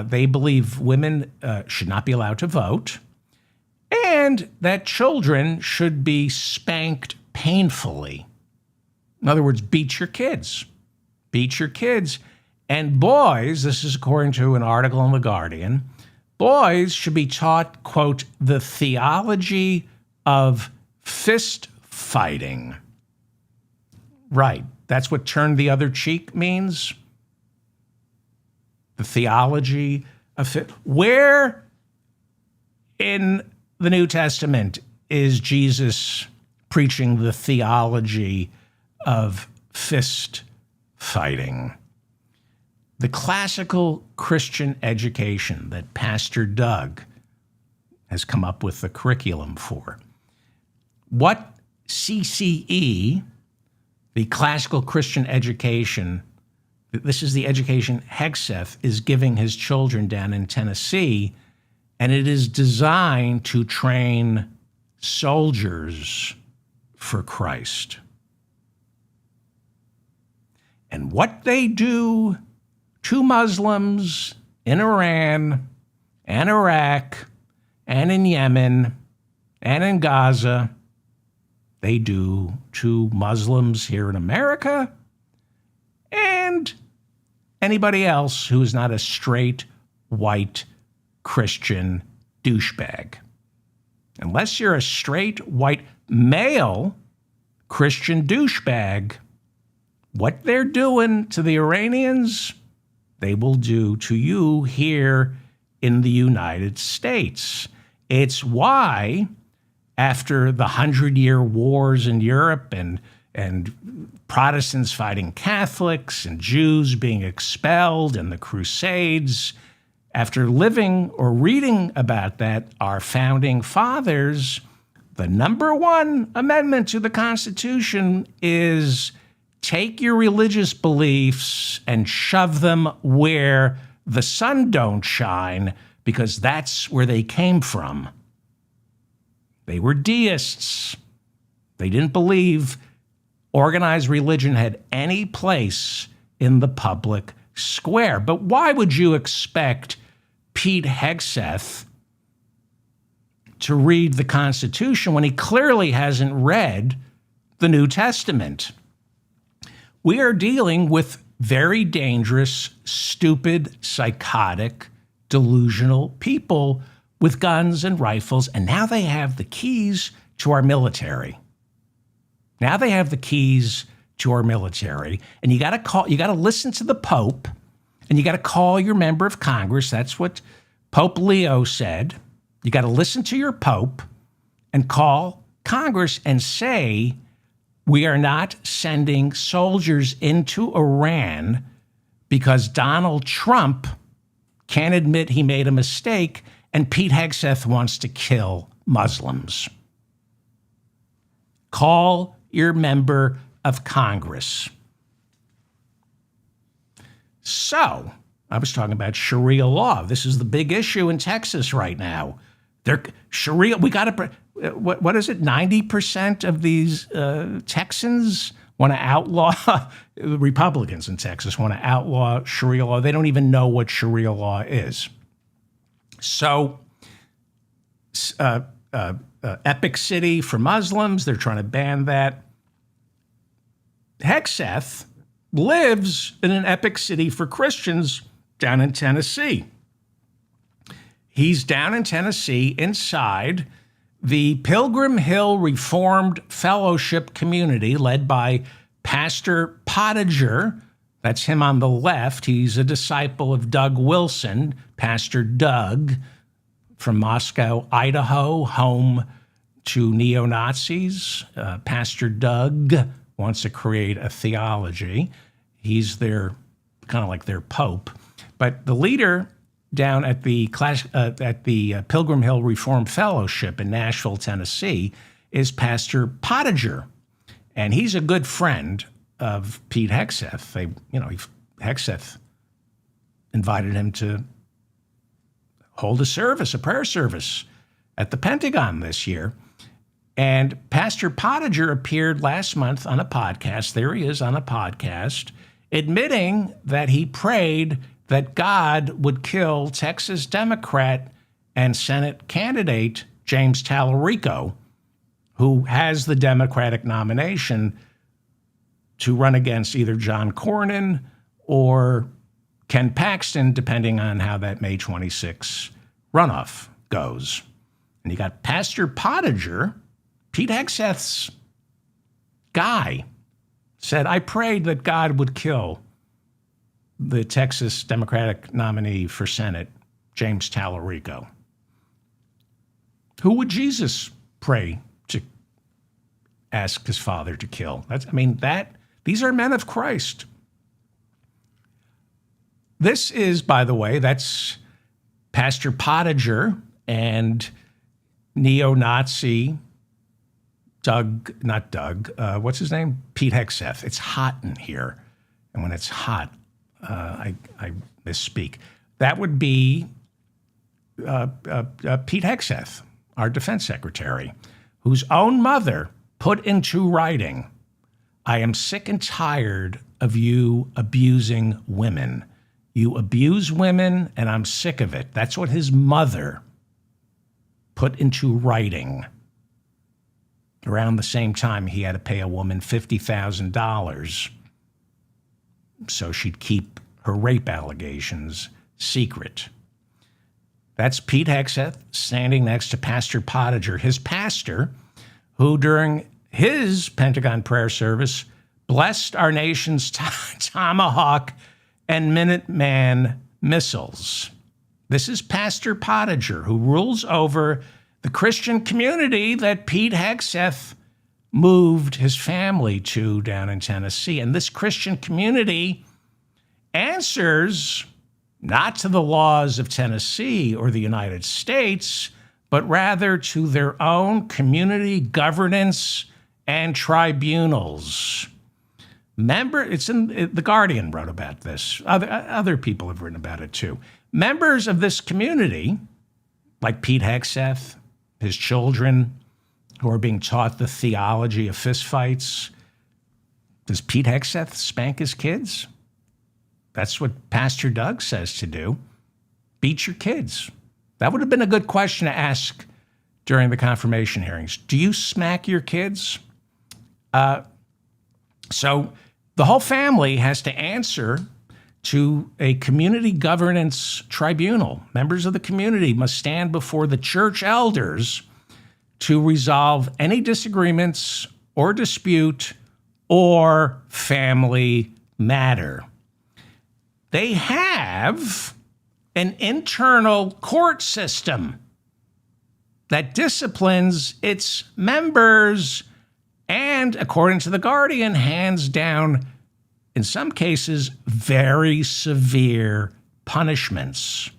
They believe women should not be allowed to vote, and that children should be spanked painfully. In other words, beat your kids. Beat your kids. And boys, this is according to an article in The Guardian, boys should be taught, quote, the theology of fist fighting. Right. That's what turn the other cheek means. The theology of fist. Where in the New Testament is Jesus preaching the theology of fist fighting? The classical Christian education that Pastor Doug has come up with the curriculum for. What CCE, the classical Christian education, this is the education Hegseth is giving his children down in Tennessee, and it is designed to train soldiers for Christ. And what they do to Muslims in Iran and Iraq and in Yemen and in Gaza, they do to Muslims here in America and anybody else who is not a straight white Christian douchebag. Unless you're a straight white male Christian douchebag, what they're doing to the Iranians, they will do to you here in the United States. It's why, after the 100-year wars in Europe and Protestants fighting Catholics and Jews being expelled and the Crusades, after living or reading about that, our founding fathers, the number one amendment to the Constitution is take your religious beliefs and shove them where the sun don't shine because that's where they came from. They were deists. They didn't believe organized religion had any place in the public square. But why would you expect Pete Hegseth to read the Constitution when he clearly hasn't read the New Testament? We are dealing with very dangerous, stupid, psychotic, delusional people with guns and rifles, and now they have the keys to our military. Now they have the keys to our military, and you got to listen to the Pope, and you got to call your member of Congress. That's what Pope Leo said. You got to listen to your Pope and call Congress and say, we are not sending soldiers into Iran because Donald Trump can't admit he made a mistake and Pete Hegseth wants to kill Muslims. Call your member of Congress. So, I was talking about Sharia law. This is the big issue in Texas right now. Sharia, we got to, what is it? 90% of these Texans want to outlaw, Republicans in Texas want to outlaw Sharia law. They don't even know what Sharia law is. So, Epic City for Muslims, they're trying to ban that. Hegseth lives in an Epic City for Christians down in Tennessee. He's down in Tennessee inside the Pilgrim Hill Reformed Fellowship community led by Pastor Pottinger. That's him on the left. He's a disciple of Doug Wilson, Pastor Doug from Moscow, Idaho, home to neo-Nazis. Pastor Doug wants to create a theology. He's their kind of like their pope. But the leader down at the Pilgrim Hill Reformed Fellowship in Nashville, Tennessee, is Pastor Pottinger, and he's a good friend of Pete Hegseth. Hegseth invited him to hold a prayer service at the Pentagon this year. And Pastor Pottinger appeared last month on a podcast. There he is on a podcast, admitting that he prayed that God would kill Texas Democrat and Senate candidate James Tallarico, who has the Democratic nomination to run against either John Cornyn or Ken Paxton, depending on how that May 26 runoff goes. And you got Pastor Pottinger, Pete Hegseth's guy, said, I prayed that God would kill the Texas Democratic nominee for Senate, James Tallarico. Who would Jesus pray to ask his Father to kill? These are men of Christ. This is, by the way, that's Pastor Pottinger and neo-Nazi what's his name? Pete Hegseth. It's hot in here. And when it's hot, I misspeak. That would be Pete Hegseth, our defense secretary, whose own mother put into writing, I am sick and tired of you abusing women. You abuse women, and I'm sick of it. That's what his mother put into writing. Around the same time, he had to pay a woman $50,000 so she'd keep her rape allegations secret. That's Pete Hegseth standing next to Pastor Pottinger, his pastor, who during his Pentagon prayer service blessed our nation's Tomahawk and Minuteman missiles. This is Pastor Pottinger, who rules over the Christian community that Pete Hegseth moved his family to down in Tennessee. And this Christian community answers not to the laws of Tennessee or the United States, but rather to their own community governance and tribunals. It's in The Guardian wrote about this. Other people have written about it too. Members of this community, like Pete Hegseth, his children who are being taught the theology of fistfights. Does Pete Hegseth spank his kids? That's what Pastor Doug says to do. Beat your kids. That would have been a good question to ask during the confirmation hearings. Do you smack your kids? So the whole family has to answer to a community governance tribunal. Members of the community must stand before the church elders to resolve any disagreements or dispute or family matter. They have an internal court system that disciplines its members and, according to The Guardian, hands down, in some cases, very severe punishments.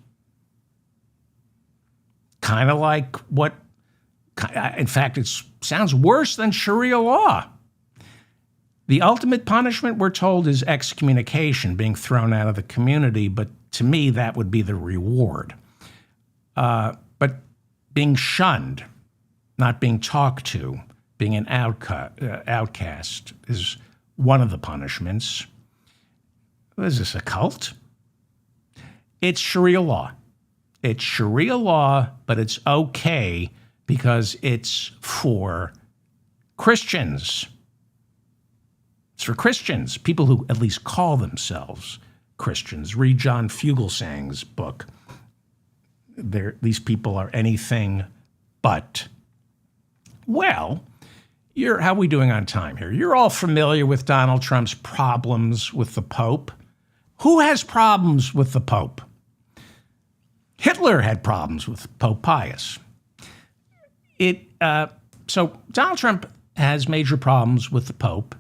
Kind of like in fact, it sounds worse than Sharia law. The ultimate punishment, we're told, is excommunication, being thrown out of the community, but to me, that would be the reward. But being shunned, not being talked to, being an outcast is one of the punishments. What is this, a cult? It's Sharia law. It's Sharia law, but it's okay because it's for Christians. It's for Christians, people who at least call themselves Christians. Read John Fugelsang's book. These people are anything but. Well, how are we doing on time here? You're all familiar with Donald Trump's problems with the Pope. Who has problems with the Pope? Hitler had problems with Pope Pius. So Donald Trump has major problems with the Pope,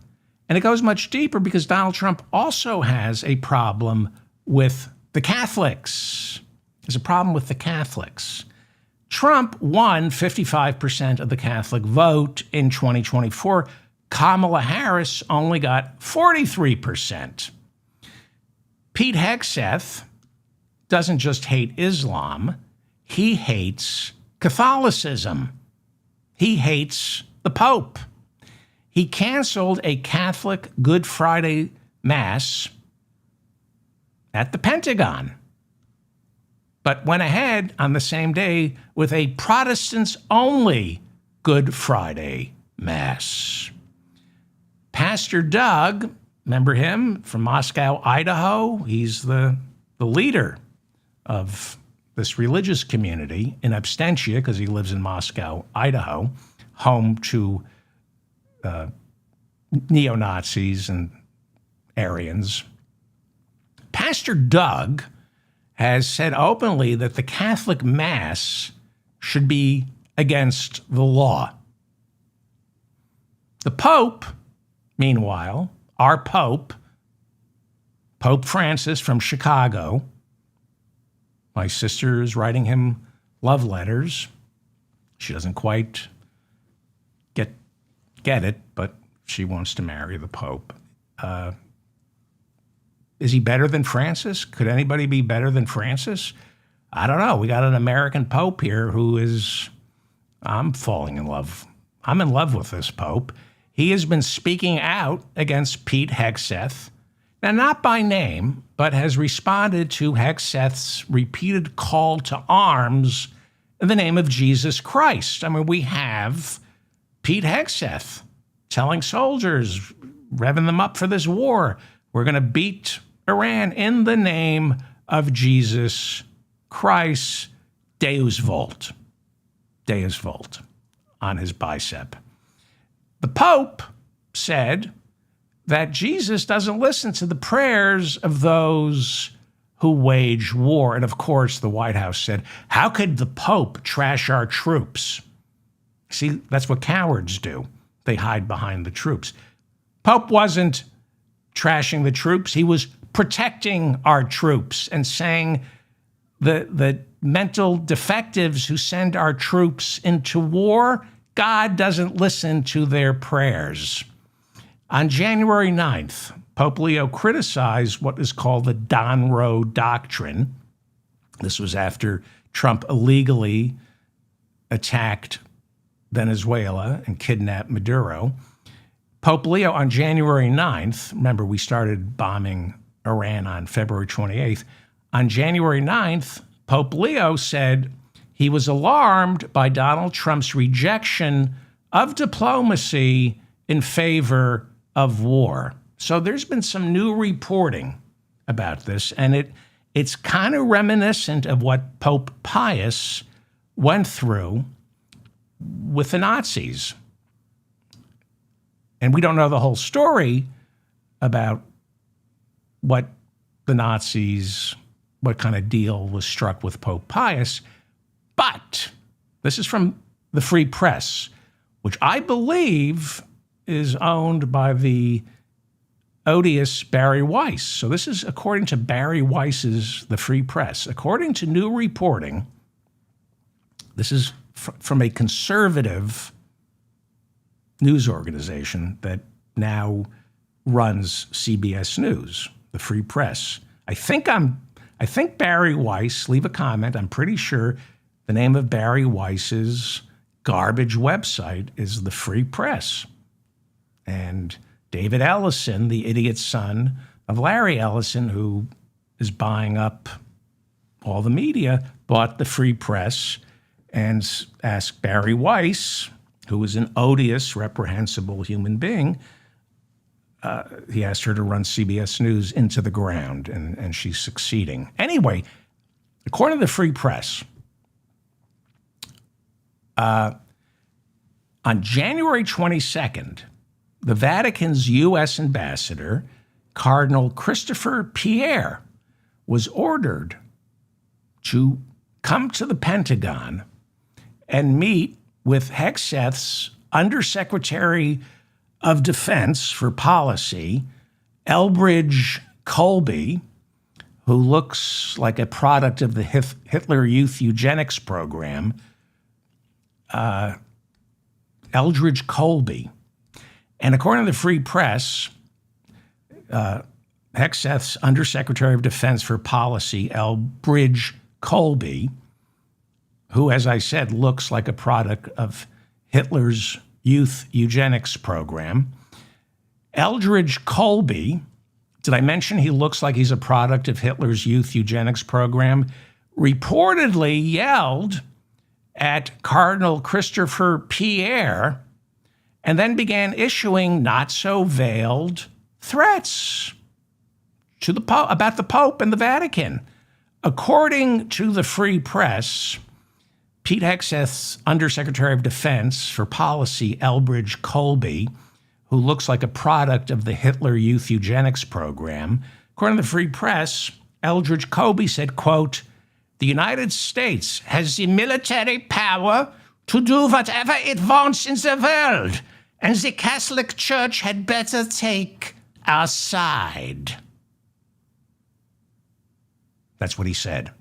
and it goes much deeper because Donald Trump also has a problem with the Catholics. There's a problem with the Catholics. Trump won 55% of the Catholic vote in 2024. Kamala Harris only got 43%. Pete Hegseth doesn't just hate Islam, he hates Catholicism. He hates the Pope. He canceled a Catholic Good Friday Mass at the Pentagon, but went ahead on the same day with a Protestants-only Good Friday Mass. Pastor Doug, remember him from Moscow, Idaho? He's the leader of this religious community in absentia because he lives in Moscow, Idaho, home to neo-Nazis and Aryans. Pastor Doug has said openly that the Catholic Mass should be against the law. The Pope, meanwhile, our Pope, Pope Francis from Chicago, my sister is writing him love letters. She doesn't quite get it, but she wants to marry the Pope. Is he better than Francis? Could anybody be better than Francis? I don't know. We got an American Pope here who is, I'm in love with this Pope. He has been speaking out against Pete Hegseth, now not by name, but has responded to Hegseth's repeated call to arms in the name of Jesus Christ. I mean, we have Pete Hegseth telling soldiers, revving them up for this war, we're going to beat Iran in the name of Jesus Christ, Deus Vult on his bicep. The Pope said that Jesus doesn't listen to the prayers of those who wage war. And of course, the White House said, how could the Pope trash our troops? See, that's what cowards do. They hide behind the troops. Pope wasn't trashing the troops. He was protecting our troops and saying the mental defectives who send our troops into war, God doesn't listen to their prayers. On January 9th, Pope Leo criticized what is called the Donroe Doctrine. This was after Trump illegally attacked Venezuela and kidnapped Maduro. Pope Leo on January 9th, remember we started bombing Iran on February 28th. On January 9th, Pope Leo said he was alarmed by Donald Trump's rejection of diplomacy in favor of war. So there's been some new reporting about this, and it's kind of reminiscent of what Pope Pius went through with the Nazis. And we don't know the whole story about what the Nazis, what kind of deal was struck with Pope Pius, but this is from the Free Press, which I believe is owned by the odious Barry Weiss. So this is according to Barry Weiss's The Free Press. According to new reporting, this is from a conservative news organization that now runs CBS News, The Free Press. I think Barry Weiss, leave a comment, I'm pretty sure the name of Barry Weiss's garbage website is The Free Press. And David Ellison, the idiot son of Larry Ellison, who is buying up all the media, bought the Free Press and asked Barry Weiss, who is an odious, reprehensible human being, he asked her to run CBS News into the ground, and she's succeeding. Anyway, according to the Free Press, on January 22nd, the Vatican's U.S. ambassador, Cardinal Christopher Pierre, was ordered to come to the Pentagon and meet with Hegseth's Undersecretary of Defense for Policy, Elbridge Colby, who looks like a product of the Hitler Youth Eugenics Program, Eldridge Colby. And according to the Free Press, Hegseth's Undersecretary of Defense for Policy, Elbridge Colby, who, as I said, looks like a product of Hitler's Youth Eugenics Program. Eldridge Colby, did I mention he looks like he's a product of Hitler's Youth Eugenics Program? Reportedly yelled at Cardinal Christopher Pierre and then began issuing not-so-veiled threats to the Pope, about the Pope and the Vatican. According to the Free Press, Pete Hegseth's Undersecretary of Defense for Policy, Elbridge Colby, who looks like a product of the Hitler Youth Eugenics Program, according to the Free Press, Eldridge Colby said, quote, "The United States has the military power to do whatever it wants in the world, and the Catholic Church had better take our side." That's what he said.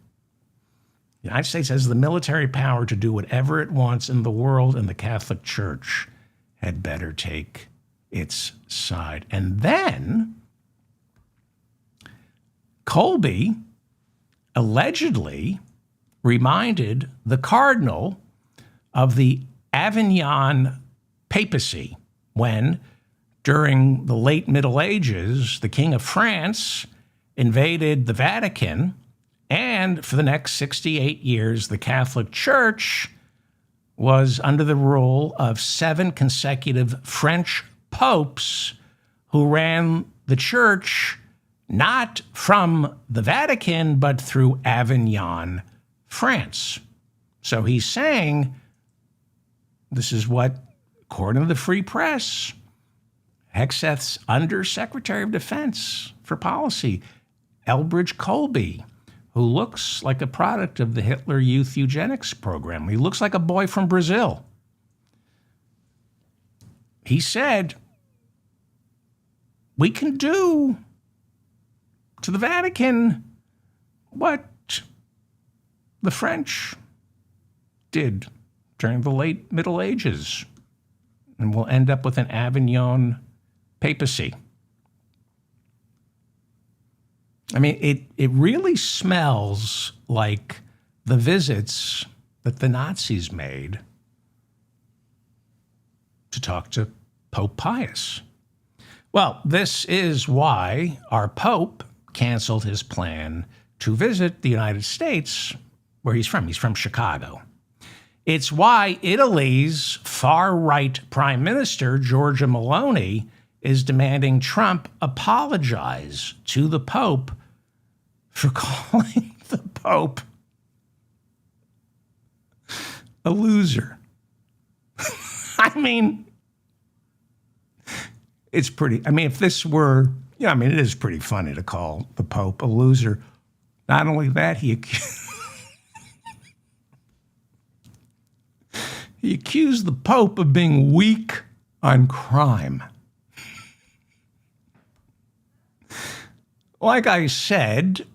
The United States has the military power to do whatever it wants in the world, and the Catholic Church had better take its side. And then Colby allegedly reminded the cardinal of the Avignon papacy when, during the late Middle Ages, the King of France invaded the Vatican, and for the next 68 years, the Catholic Church was under the rule of 7 consecutive French popes who ran the church not from the Vatican, but through Avignon, France. So he's saying, this is what, according to the Free Press, Hegseth's Undersecretary of Defense for Policy, Elbridge Colby, who looks like a product of the Hitler Youth Eugenics Program. He looks like a boy from Brazil. He said, we can do to the Vatican what the French did during the late Middle Ages. And we'll end up with an Avignon papacy. I mean, it really smells like the visits that the Nazis made to talk to Pope Pius. Well, this is why our Pope canceled his plan to visit the United States, where he's from. He's from Chicago. It's why Italy's far-right Prime Minister, Giorgia Meloni, is demanding Trump apologize to the Pope for calling the Pope a loser. I mean, it's pretty, I mean, if this were, yeah, I mean, it is pretty funny to call the Pope a loser. Not only that, he accused the Pope of being weak on crime. Like I said,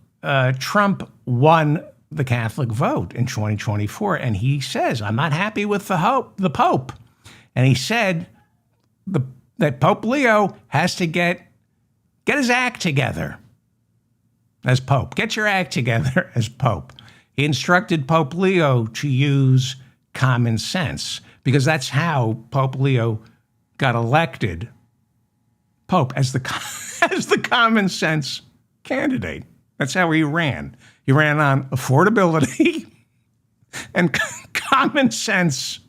Trump won the Catholic vote in 2024, and he says, I'm not happy with the Pope. And he said that Pope Leo has to get his act together as Pope. Get your act together as Pope. He instructed Pope Leo to use common sense, because that's how Pope Leo got elected Pope, as the common sense candidate. That's how he ran. He ran on affordability and common sense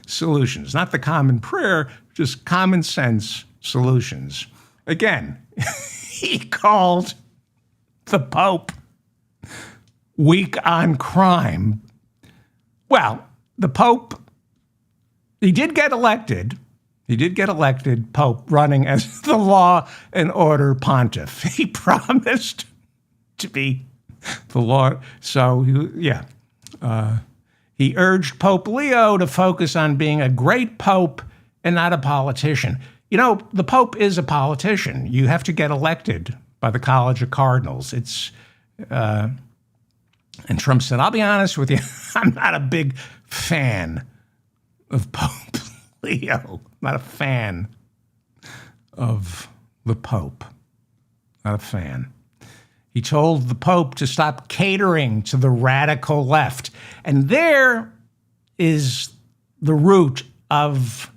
solutions. Not the common prayer, just common sense solutions. Again, he called the Pope weak on crime. Well, the Pope, he did get elected. He did get elected Pope, running as the law and order pontiff. He promised to be the law. So, he urged Pope Leo to focus on being a great Pope and not a politician. You know, the Pope is a politician. You have to get elected by the College of Cardinals. And Trump said, I'll be honest with you, I'm not a big fan of Pope Leo. Not a fan of the Pope. Not a fan. He told the Pope to stop catering to the radical left. And there is the root of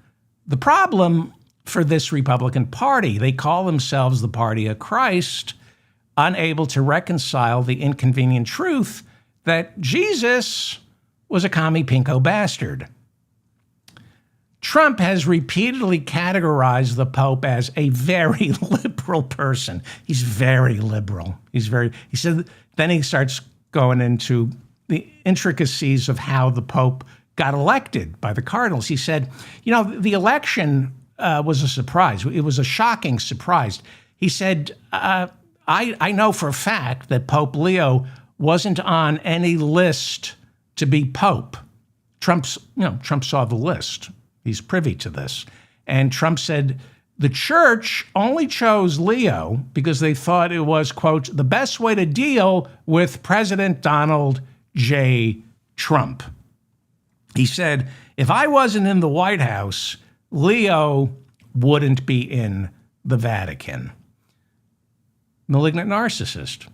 the problem for this Republican Party. They call themselves the Party of Christ, unable to reconcile the inconvenient truth that Jesus was a commie pinko bastard. Trump has repeatedly categorized the Pope as a very liberal person. He's very liberal. He said, then he starts going into the intricacies of how the Pope got elected by the Cardinals. He said, the election was a surprise. It was a shocking surprise. He said, I know for a fact that Pope Leo wasn't on any list to be Pope. Trump saw the list. He's privy to this. And Trump said the church only chose Leo because they thought it was, quote, the best way to deal with President Donald J. Trump. He said, if I wasn't in the White House, Leo wouldn't be in the Vatican. Malignant narcissist.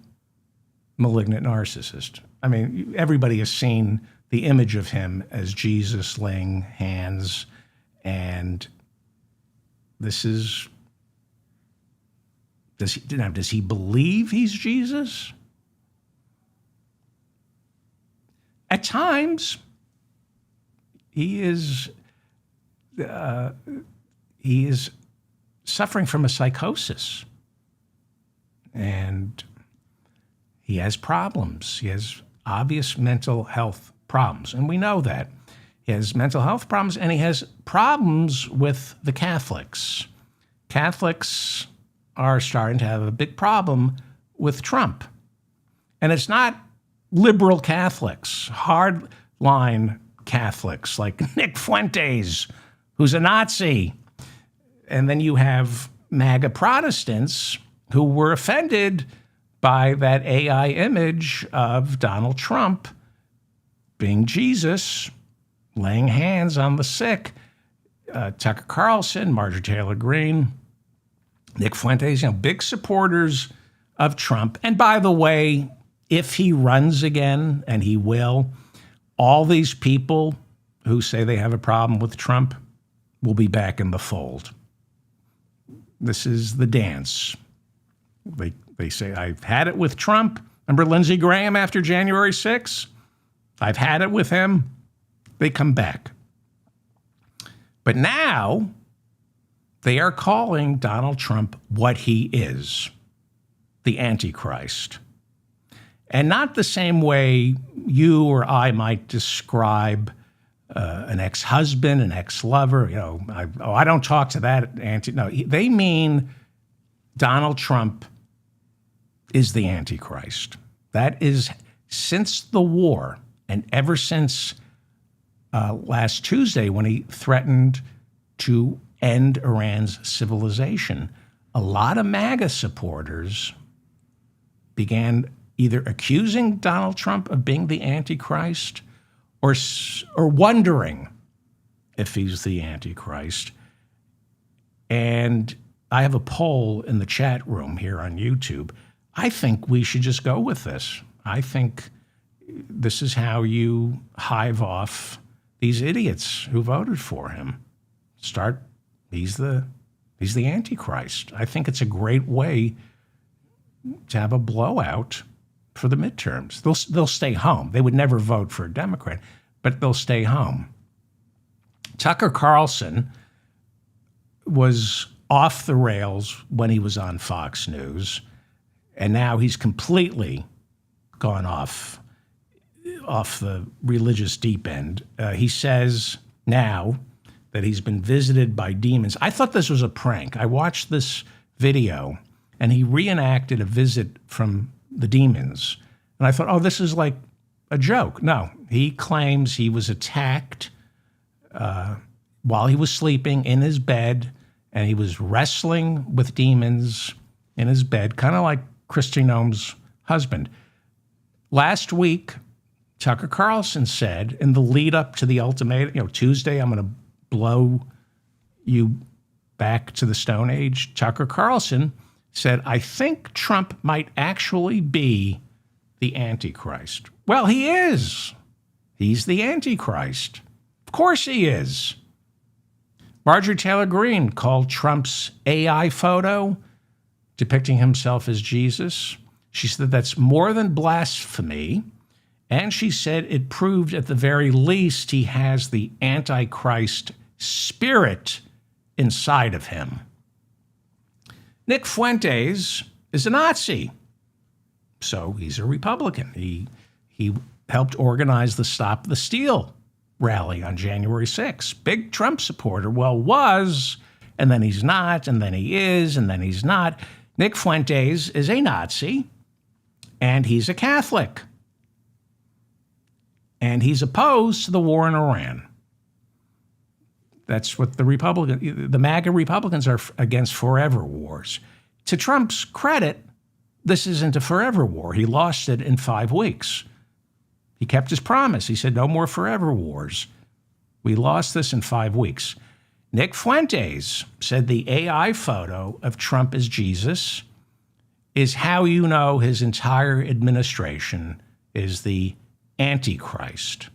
Malignant narcissist. I mean, everybody has seen the image of him as Jesus laying hands, and this is, does he believe he's Jesus? At times, he is suffering from a psychosis, and he has problems. He has obvious mental health problems, and we know that. He has mental health problems, and he has problems with the Catholics. Catholics are starting to have a big problem with Trump. And it's not liberal Catholics, hardline Catholics like Nick Fuentes, who's a Nazi. And then you have MAGA Protestants who were offended by that AI image of Donald Trump being Jesus, laying hands on the sick. Tucker Carlson, Marjorie Taylor Greene, Nick Fuentes, big supporters of Trump. And by the way, if he runs again, and he will, all these people who say they have a problem with Trump will be back in the fold. This is the dance. They say, I've had it with Trump. Remember Lindsey Graham after January 6th? I've had it with him. They come back. But now they are calling Donald Trump what he is, the Antichrist. And not the same way you or I might describe an ex-husband, an ex-lover. I don't talk to that No, they mean Donald Trump is the Antichrist. That is, since the war, and ever since last Tuesday when he threatened to end Iran's civilization, a lot of MAGA supporters began either accusing Donald Trump of being the Antichrist or wondering if he's the Antichrist. And I have a poll in the chat room here on YouTube. I think we should just go with this. I think this is how you hive off these idiots who voted for him. He's the Antichrist. I think it's a great way to have a blowout for the midterms. They'll stay home. They would never vote for a Democrat, but they'll stay home. Tucker Carlson was off the rails when he was on Fox News, and now he's completely gone off the religious deep end. He says now that he's been visited by demons. I thought this was a prank. I watched this video, and he reenacted a visit from the demons. And I thought, oh, this is like a joke. No, he claims he was attacked while he was sleeping in his bed, and he was wrestling with demons in his bed, kind of like Kristi Noem's husband. Last week, Tucker Carlson said in the lead up to the ultimatum, Tuesday, I'm going to blow you back to the Stone Age. Tucker Carlson said, I think Trump might actually be the Antichrist. Well, he is. He's the Antichrist. Of course he is. Marjorie Taylor Greene called Trump's AI photo depicting himself as Jesus. She said that's more than blasphemy. And she said it proved at the very least he has the Antichrist spirit inside of him. Nick Fuentes is a Nazi, so he's a Republican. He helped organize the Stop the Steal rally on January 6th. Big Trump supporter. Well, was, and then he's not, and then he is, and then he's not. Nick Fuentes is a Nazi, and he's a Catholic. And he's opposed to the war in Iran. That's what the MAGA Republicans are against forever wars. To Trump's credit, this isn't a forever war. He lost it in 5 weeks. He kept his promise. He said, no more forever wars. We lost this in 5 weeks. Nick Fuentes said the AI photo of Trump as Jesus is how you know his entire administration is the Antichrist.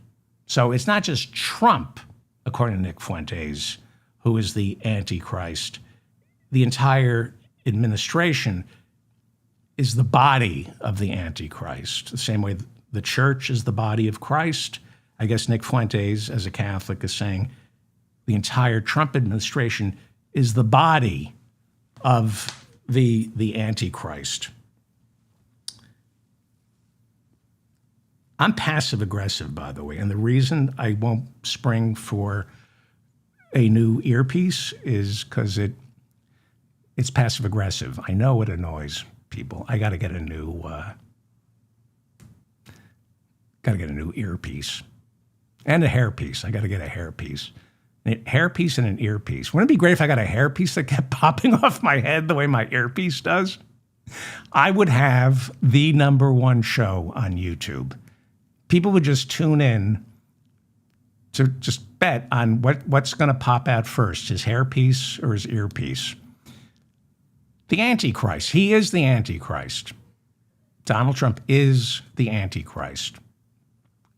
So it's not just Trump, according to Nick Fuentes, who is the Antichrist. The entire administration is the body of the Antichrist. The same way the church is the body of Christ. I guess Nick Fuentes, as a Catholic, is saying the entire Trump administration is the body of the Antichrist. I'm passive-aggressive, by the way, and the reason I won't spring for a new earpiece is because it's passive-aggressive. I know it annoys people. I got to get a new earpiece and a hairpiece. I got to get a hairpiece. A hairpiece and an earpiece. Wouldn't it be great if I got a hairpiece that kept popping off my head the way my earpiece does? I would have the #1 show on YouTube. People would just tune in to just bet on what's going to pop out first, his hairpiece or his earpiece. The Antichrist. He is the Antichrist. Donald Trump is the Antichrist.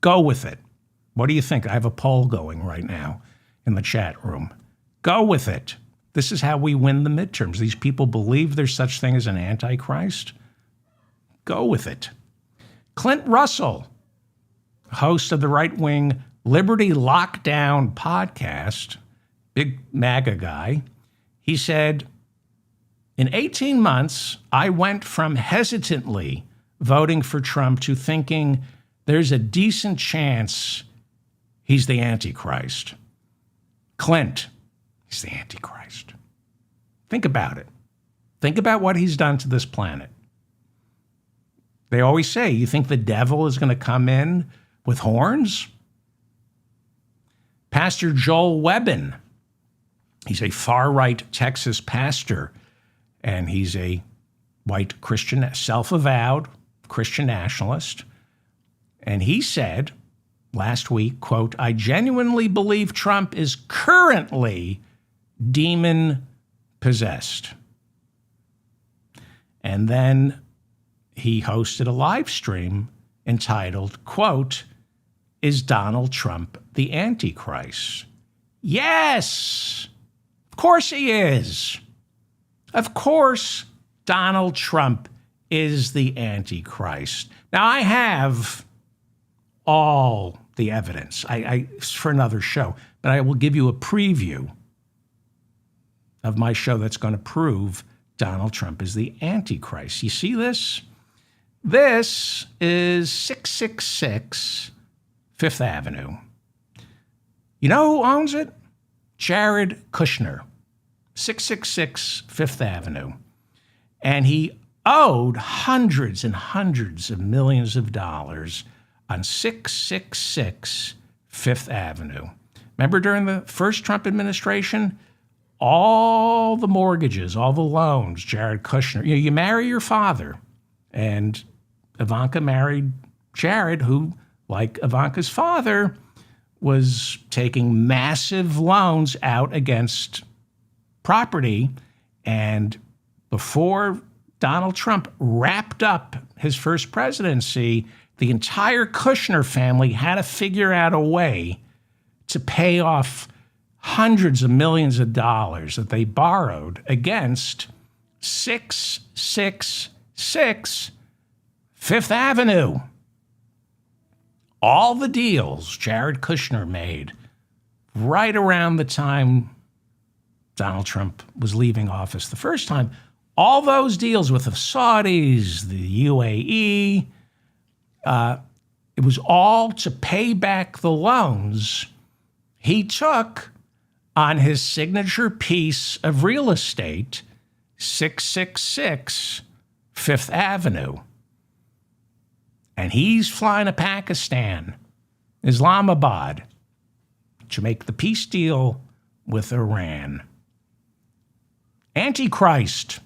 Go with it. What do you think? I have a poll going right now in the chat room. Go with it. This is how we win the midterms. These people believe there's such thing as an Antichrist. Go with it. Clint Russell, host of the right-wing Liberty Lockdown podcast, big MAGA guy, he said, in 18 months, I went from hesitantly voting for Trump to thinking there's a decent chance he's the Antichrist. Clint, he's the Antichrist. Think about it. Think about what he's done to this planet. They always say, you think the devil is going to come in with horns? Pastor Joel Webbin, he's a far-right Texas pastor, and he's a white Christian, self-avowed Christian nationalist. And he said last week, quote, I genuinely believe Trump is currently demon-possessed. And then he hosted a live stream entitled, quote, is Donald Trump the Antichrist? Yes, of course he is. Of course, Donald Trump is the Antichrist. Now, I have all the evidence for another show, but I will give you a preview of my show that's going to prove Donald Trump is the Antichrist. You see this? This is 666 Fifth Avenue. You know who owns it? Jared Kushner. 666 Fifth Avenue. And he owed hundreds and hundreds of millions of dollars on 666 Fifth Avenue. Remember during the first Trump administration? All the mortgages, all the loans, Jared Kushner. You marry your father. And Ivanka married Jared, who, like Ivanka's father, was taking massive loans out against property. And before Donald Trump wrapped up his first presidency, the entire Kushner family had to figure out a way to pay off hundreds of millions of dollars that they borrowed against 666 Fifth Avenue. All the deals Jared Kushner made right around the time Donald Trump was leaving office the first time, all those deals with the Saudis, the UAE, it was all to pay back the loans he took on his signature piece of real estate, 666 Fifth Avenue. And he's flying to Pakistan, Islamabad, to make the peace deal with Iran. Antichrist.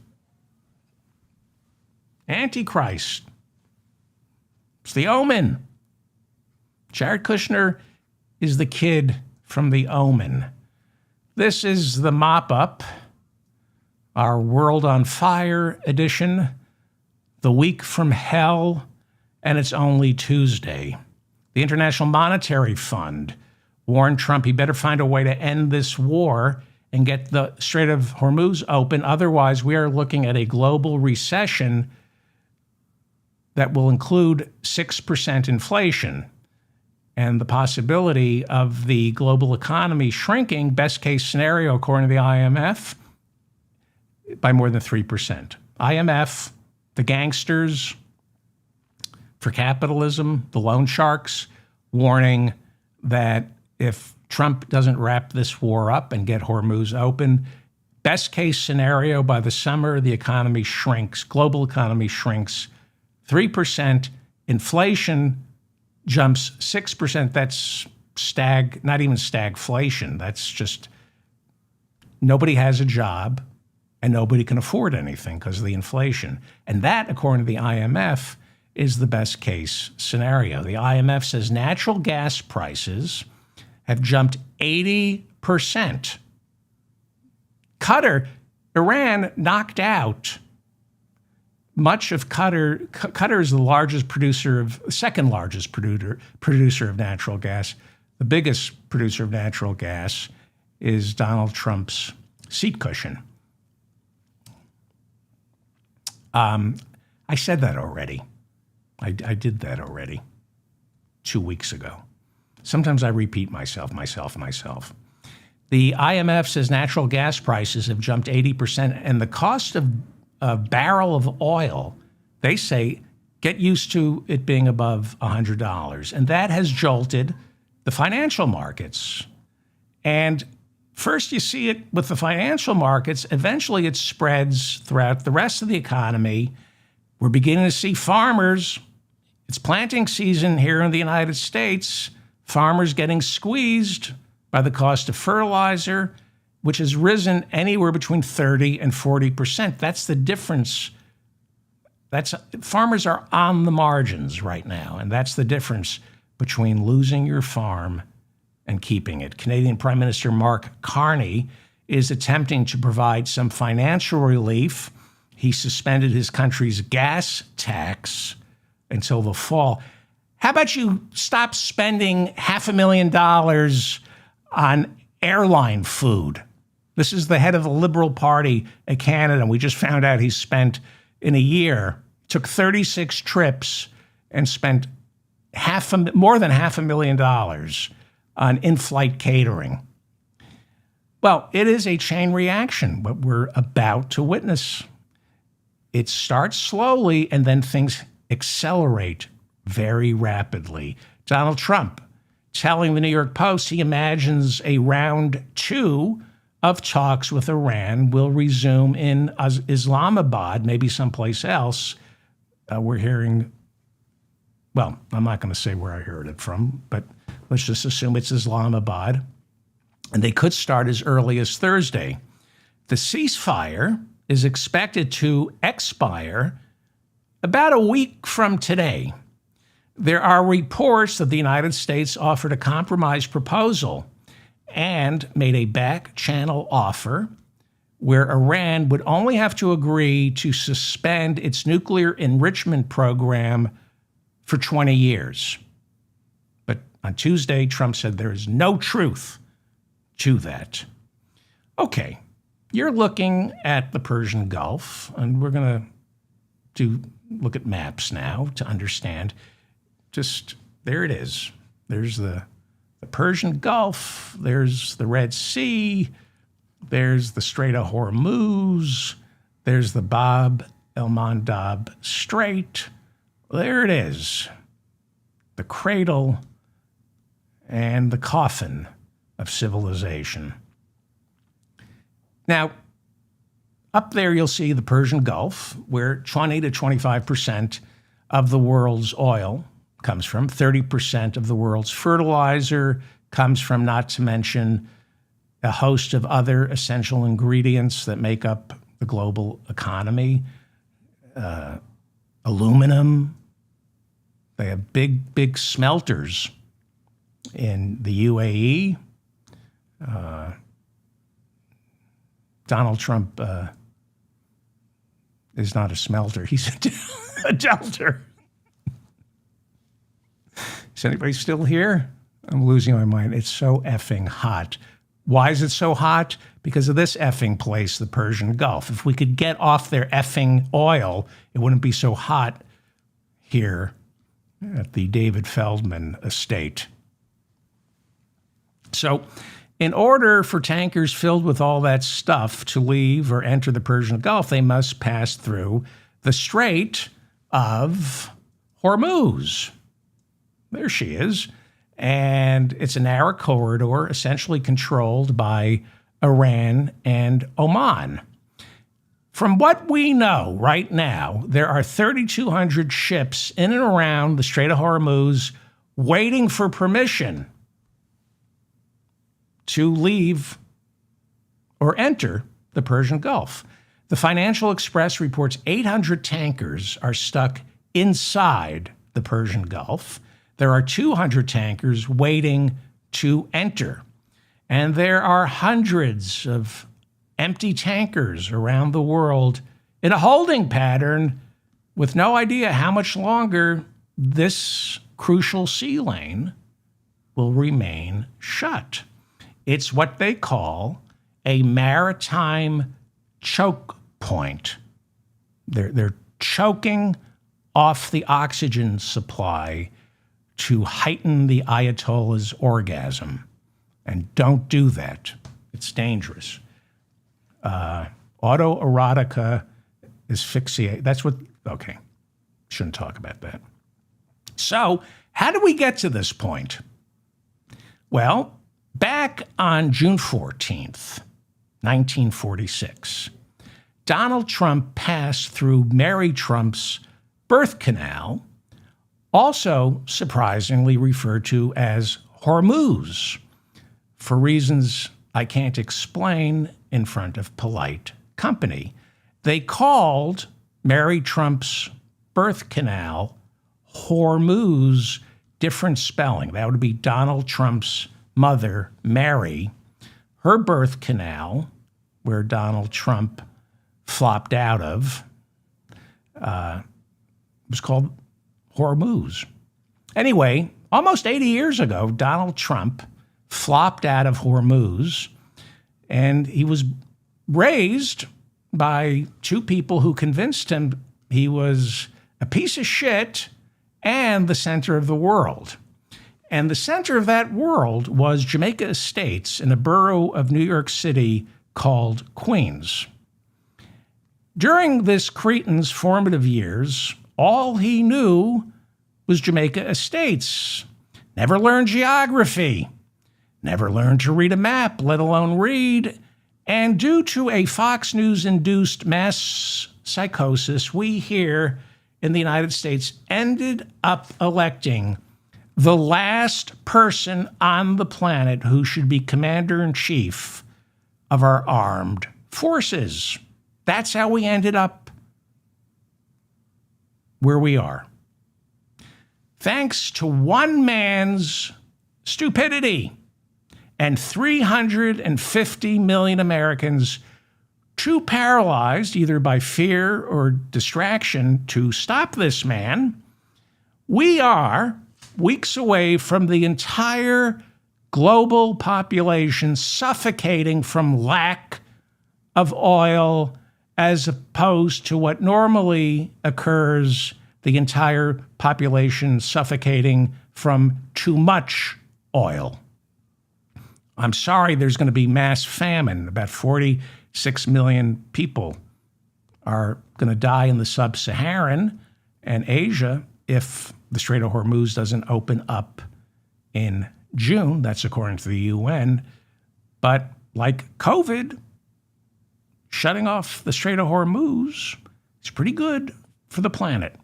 Antichrist. It's the Omen. Jared Kushner is the kid from the Omen. This is the mop-up, our World on Fire edition, the week from hell, and it's only Tuesday. The International Monetary Fund warned Trump he better find a way to end this war and get the Strait of Hormuz open. Otherwise, we are looking at a global recession that will include 6% inflation and the possibility of the global economy shrinking, best case scenario, according to the IMF, by more than 3%. IMF, the gangsters for capitalism, the loan sharks, warning that if Trump doesn't wrap this war up and get Hormuz open, best case scenario, by the summer, the economy shrinks, global economy shrinks 3%, inflation jumps 6%. That's not even stagflation. That's just nobody has a job and nobody can afford anything because of the inflation. And that, according to the IMF, is the best case scenario. The IMF says natural gas prices have jumped 80%. Iran knocked out much of Qatar. Qatar is the second largest producer of natural gas. The biggest producer of natural gas is Donald Trump's seat cushion. I said that already. I did that already 2 weeks ago. Sometimes I repeat myself. The IMF says natural gas prices have jumped 80%, and the cost of a barrel of oil, they say, get used to it being above $100. And that has jolted the financial markets. And first you see it with the financial markets. Eventually it spreads throughout the rest of the economy. We're beginning to see farmers. It's planting season here in the United States. Farmers getting squeezed by the cost of fertilizer, which has risen anywhere between 30 and 40%. That's the difference. Farmers are on the margins right now, and that's the difference between losing your farm and keeping it. Canadian Prime Minister Mark Carney is attempting to provide some financial relief. He suspended his country's gas tax until the fall. How about you stop spending $500,000 on airline food? This is the head of the Liberal Party of Canada. We just found out he spent, in a year, took 36 trips and spent more than $500,000 on in-flight catering. Well, it is a chain reaction, what we're about to witness. It starts slowly, and then things accelerate very rapidly. Donald Trump telling the New York Post he imagines a round 2 of talks with Iran will resume in Islamabad, maybe someplace else. We're hearing, well, I'm not going to say where I heard it from, but let's just assume it's Islamabad. And they could start as early as Thursday. The ceasefire is expected to expire about a week from today. There are reports that the United States offered a compromise proposal and made a back-channel offer where Iran would only have to agree to suspend its nuclear enrichment program for 20 years. But on Tuesday, Trump said there is no truth to that. Okay, you're looking at the Persian Gulf, and we're going to look at maps now to understand. Just there it is. There's the Persian Gulf. There's the Red Sea. There's the Strait of Hormuz. There's the Bab el-Mandab Strait. There it is. The cradle and the coffin of civilization. Now, up there you'll see the Persian Gulf, where 20 to 25% of the world's oil comes from. 30% of the world's fertilizer comes from, not to mention a host of other essential ingredients that make up the global economy. Aluminum. They have big smelters in the UAE. Donald Trump is not a smelter. He's a delter. Is anybody still here? I'm losing my mind. It's so effing hot. Why is it so hot? Because of this effing place, the Persian Gulf. If we could get off their effing oil, it wouldn't be so hot here at the David Feldman estate. So in order for tankers filled with all that stuff to leave or enter the Persian Gulf, they must pass through the Strait of Hormuz. There she is. And it's a narrow corridor essentially controlled by Iran and Oman. From what we know right now, there are 3,200 ships in and around the Strait of Hormuz waiting for permission to leave or enter the Persian Gulf. The Financial Express reports 800 tankers are stuck inside the Persian Gulf. There are 200 tankers waiting to enter. And there are hundreds of empty tankers around the world in a holding pattern with no idea how much longer this crucial sea lane will remain shut. It's what they call a maritime choke point. They're choking off the oxygen supply to heighten the Ayatollah's orgasm. And don't do that. It's dangerous. Autoerotica asphyxiate. That's what, okay. Shouldn't talk about that. So, how did we get to this point? Well, back on June 14th, 1946, Donald Trump passed through Mary Trump's birth canal, also surprisingly referred to as Hormuz, for reasons I can't explain in front of polite company. They called Mary Trump's birth canal Hormuz, different spelling. That would be Donald Trump's mother, Mary. Her birth canal, where Donald Trump flopped out of, was called Hormuz. Anyway, almost 80 years ago, Donald Trump flopped out of Hormuz, and he was raised by two people who convinced him he was a piece of shit and the center of the world. And the center of that world was Jamaica Estates in a borough of New York City called Queens. During this cretin's formative years, all he knew was Jamaica Estates. Never learned geography, never learned to read a map, let alone read. And due to a Fox News-induced mass psychosis, we here in the United States ended up electing the last person on the planet who should be commander-in-chief of our armed forces. That's how we ended up where we are. Thanks to one man's stupidity and 350 million Americans too paralyzed, either by fear or distraction, to stop this man, we are weeks away from the entire global population suffocating from lack of oil, as opposed to what normally occurs, the entire population suffocating from too much oil. I'm sorry, there's going to be mass famine. About 46 million people are going to die in the sub-Saharan and Asia if the Strait of Hormuz doesn't open up in June. That's according to the UN. But like COVID, shutting off the Strait of Hormuz is pretty good for the planet.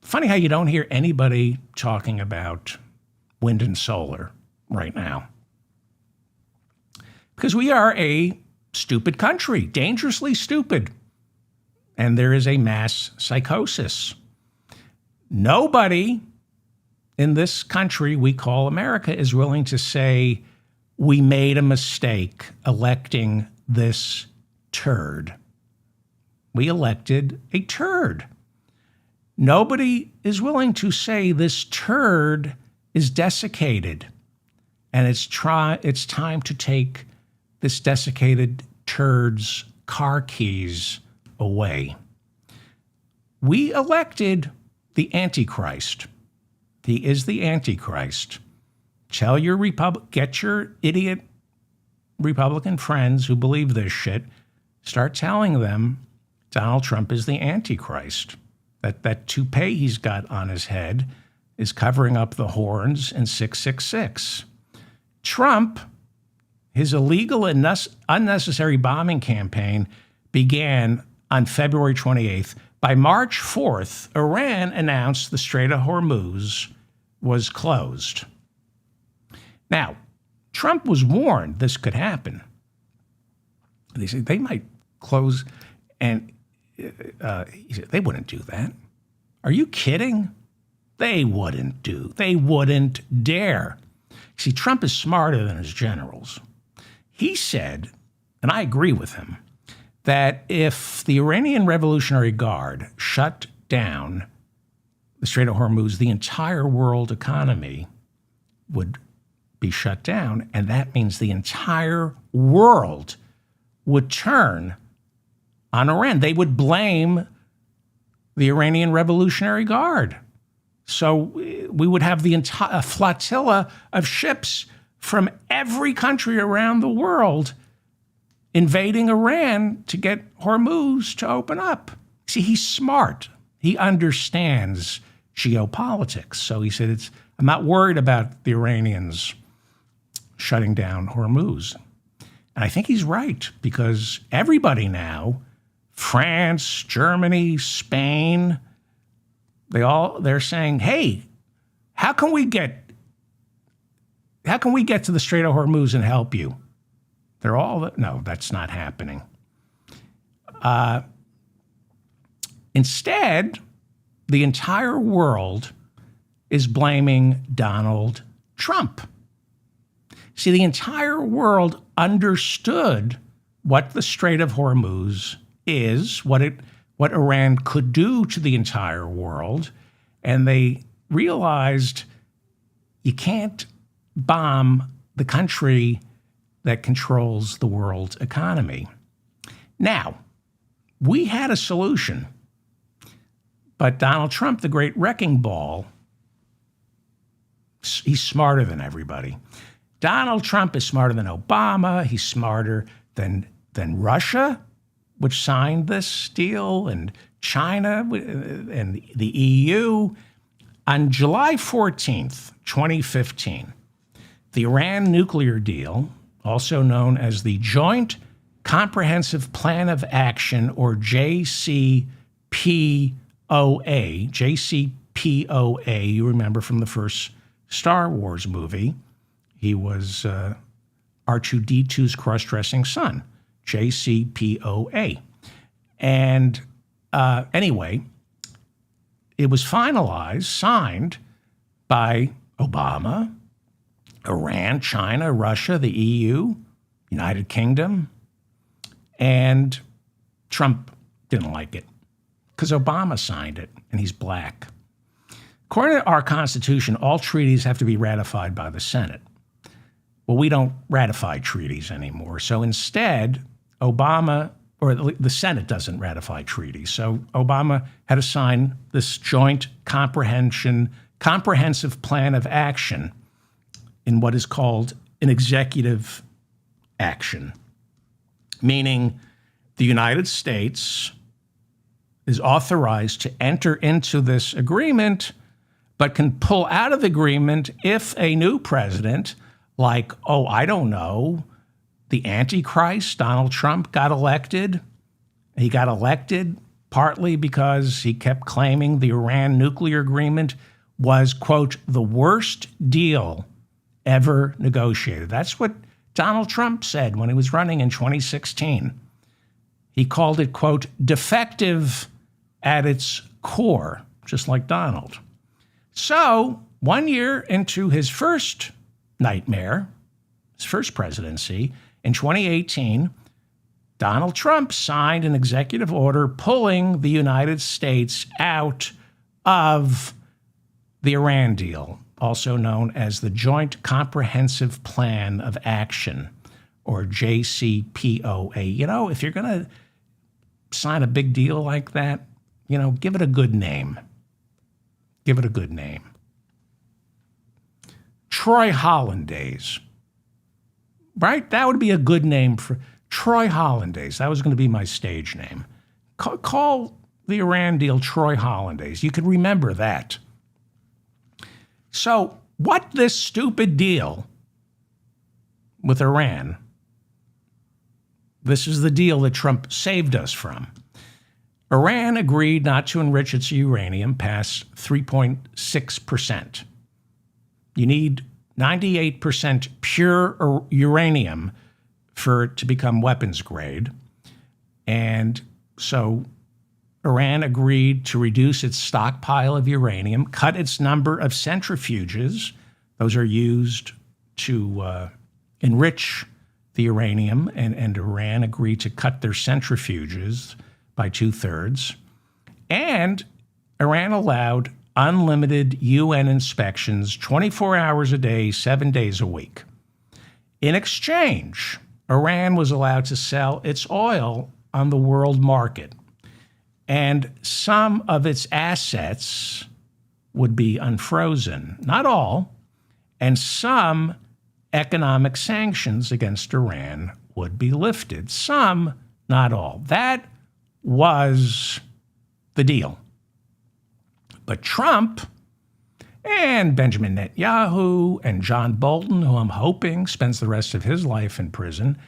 Funny how you don't hear anybody talking about wind and solar right now. Because we are a stupid country, dangerously stupid. And there is a mass psychosis. Nobody in this country we call America is willing to say, we made a mistake electing this turd. We elected a turd. Nobody is willing to say this turd is desiccated, and it's time to take this desiccated turd's car keys away. We elected the Antichrist. He is the Antichrist. Tell your get your idiot Republican friends who believe this shit, start telling them Donald Trump is the Antichrist. That toupee he's got on his head is covering up the horns in 666. Trump, his illegal and unnecessary bombing campaign began on February 28th. By March 4th, Iran announced the Strait of Hormuz was closed. Now, Trump was warned this could happen. They said they might close, and he said they wouldn't do that. Are you kidding? They wouldn't do. They wouldn't dare. See, Trump is smarter than his generals. He said, and I agree with him, that if the Iranian Revolutionary Guard shut down the Strait of Hormuz, the entire world economy would be shut down, and that means the entire world would turn on Iran. They would blame the Iranian Revolutionary Guard. So we would have the entire flotilla of ships from every country around the world invading Iran to get Hormuz to open up. See, he's smart. He understands geopolitics. So he said, I'm not worried about the Iranians shutting down Hormuz. And I think he's right, because everybody now, France, Germany, Spain, they're saying, hey, how can we get to the Strait of Hormuz and help you? No, that's not happening. Instead, the entire world is blaming Donald Trump. See, the entire world understood what the Strait of Hormuz is, what Iran could do to the entire world, and they realized you can't bomb the country that controls the world's economy. Now, we had a solution, but Donald Trump, the great wrecking ball, he's smarter than everybody. Donald Trump is smarter than Obama. He's smarter than Russia, which signed this deal, and China and the EU. On July 14th, 2015, the Iran nuclear deal, also known as the Joint Comprehensive Plan of Action, or JCPOA, you remember from the first Star Wars movie, he was R2-D2's cross-dressing son, JCPOA. And anyway, it was finalized, signed by Obama, Iran, China, Russia, the EU, United Kingdom, and Trump didn't like it because Obama signed it, and he's black. According to our Constitution, all treaties have to be ratified by the Senate. Well, we don't ratify treaties anymore. So instead, Obama, or the Senate doesn't ratify treaties. So Obama had to sign this Joint Comprehensive Plan of Action in what is called an executive action, meaning the United States is authorized to enter into this agreement, but can pull out of the agreement if a new president, like, I don't know, the Antichrist, Donald Trump, got elected. He got elected partly because he kept claiming the Iran nuclear agreement was, quote, the worst deal ever negotiated. That's what Donald Trump said when he was running in 2016. He called it, quote, defective at its core, just like Donald. So 1 year into his first nightmare, his first presidency, in 2018, Donald Trump signed an executive order pulling the United States out of the Iran deal, also known as the Joint Comprehensive Plan of Action, or JCPOA. You know, if you're going to sign a big deal like that, give it a good name. Give it a good name. Troy Hollandaise. Right? That would be a good name for Troy Hollandaise. That was going to be my stage name. Call the Iran deal Troy Hollandaise. You could remember that. So, what this stupid deal with Iran, this is the deal that Trump saved us from. Iran agreed not to enrich its uranium past 3.6%. You need 98% pure uranium for it to become weapons grade. And so Iran agreed to reduce its stockpile of uranium, cut its number of centrifuges. Those are used to enrich the uranium, and Iran agreed to cut their centrifuges by 2/3. And Iran allowed unlimited UN inspections 24 hours a day, 7 days a week. In exchange, Iran was allowed to sell its oil on the world market, and some of its assets would be unfrozen. Not all, and some economic sanctions against Iran would be lifted. Some, not all. That was the deal. But Trump and Benjamin Netanyahu and John Bolton, who I'm hoping spends the rest of his life in prison,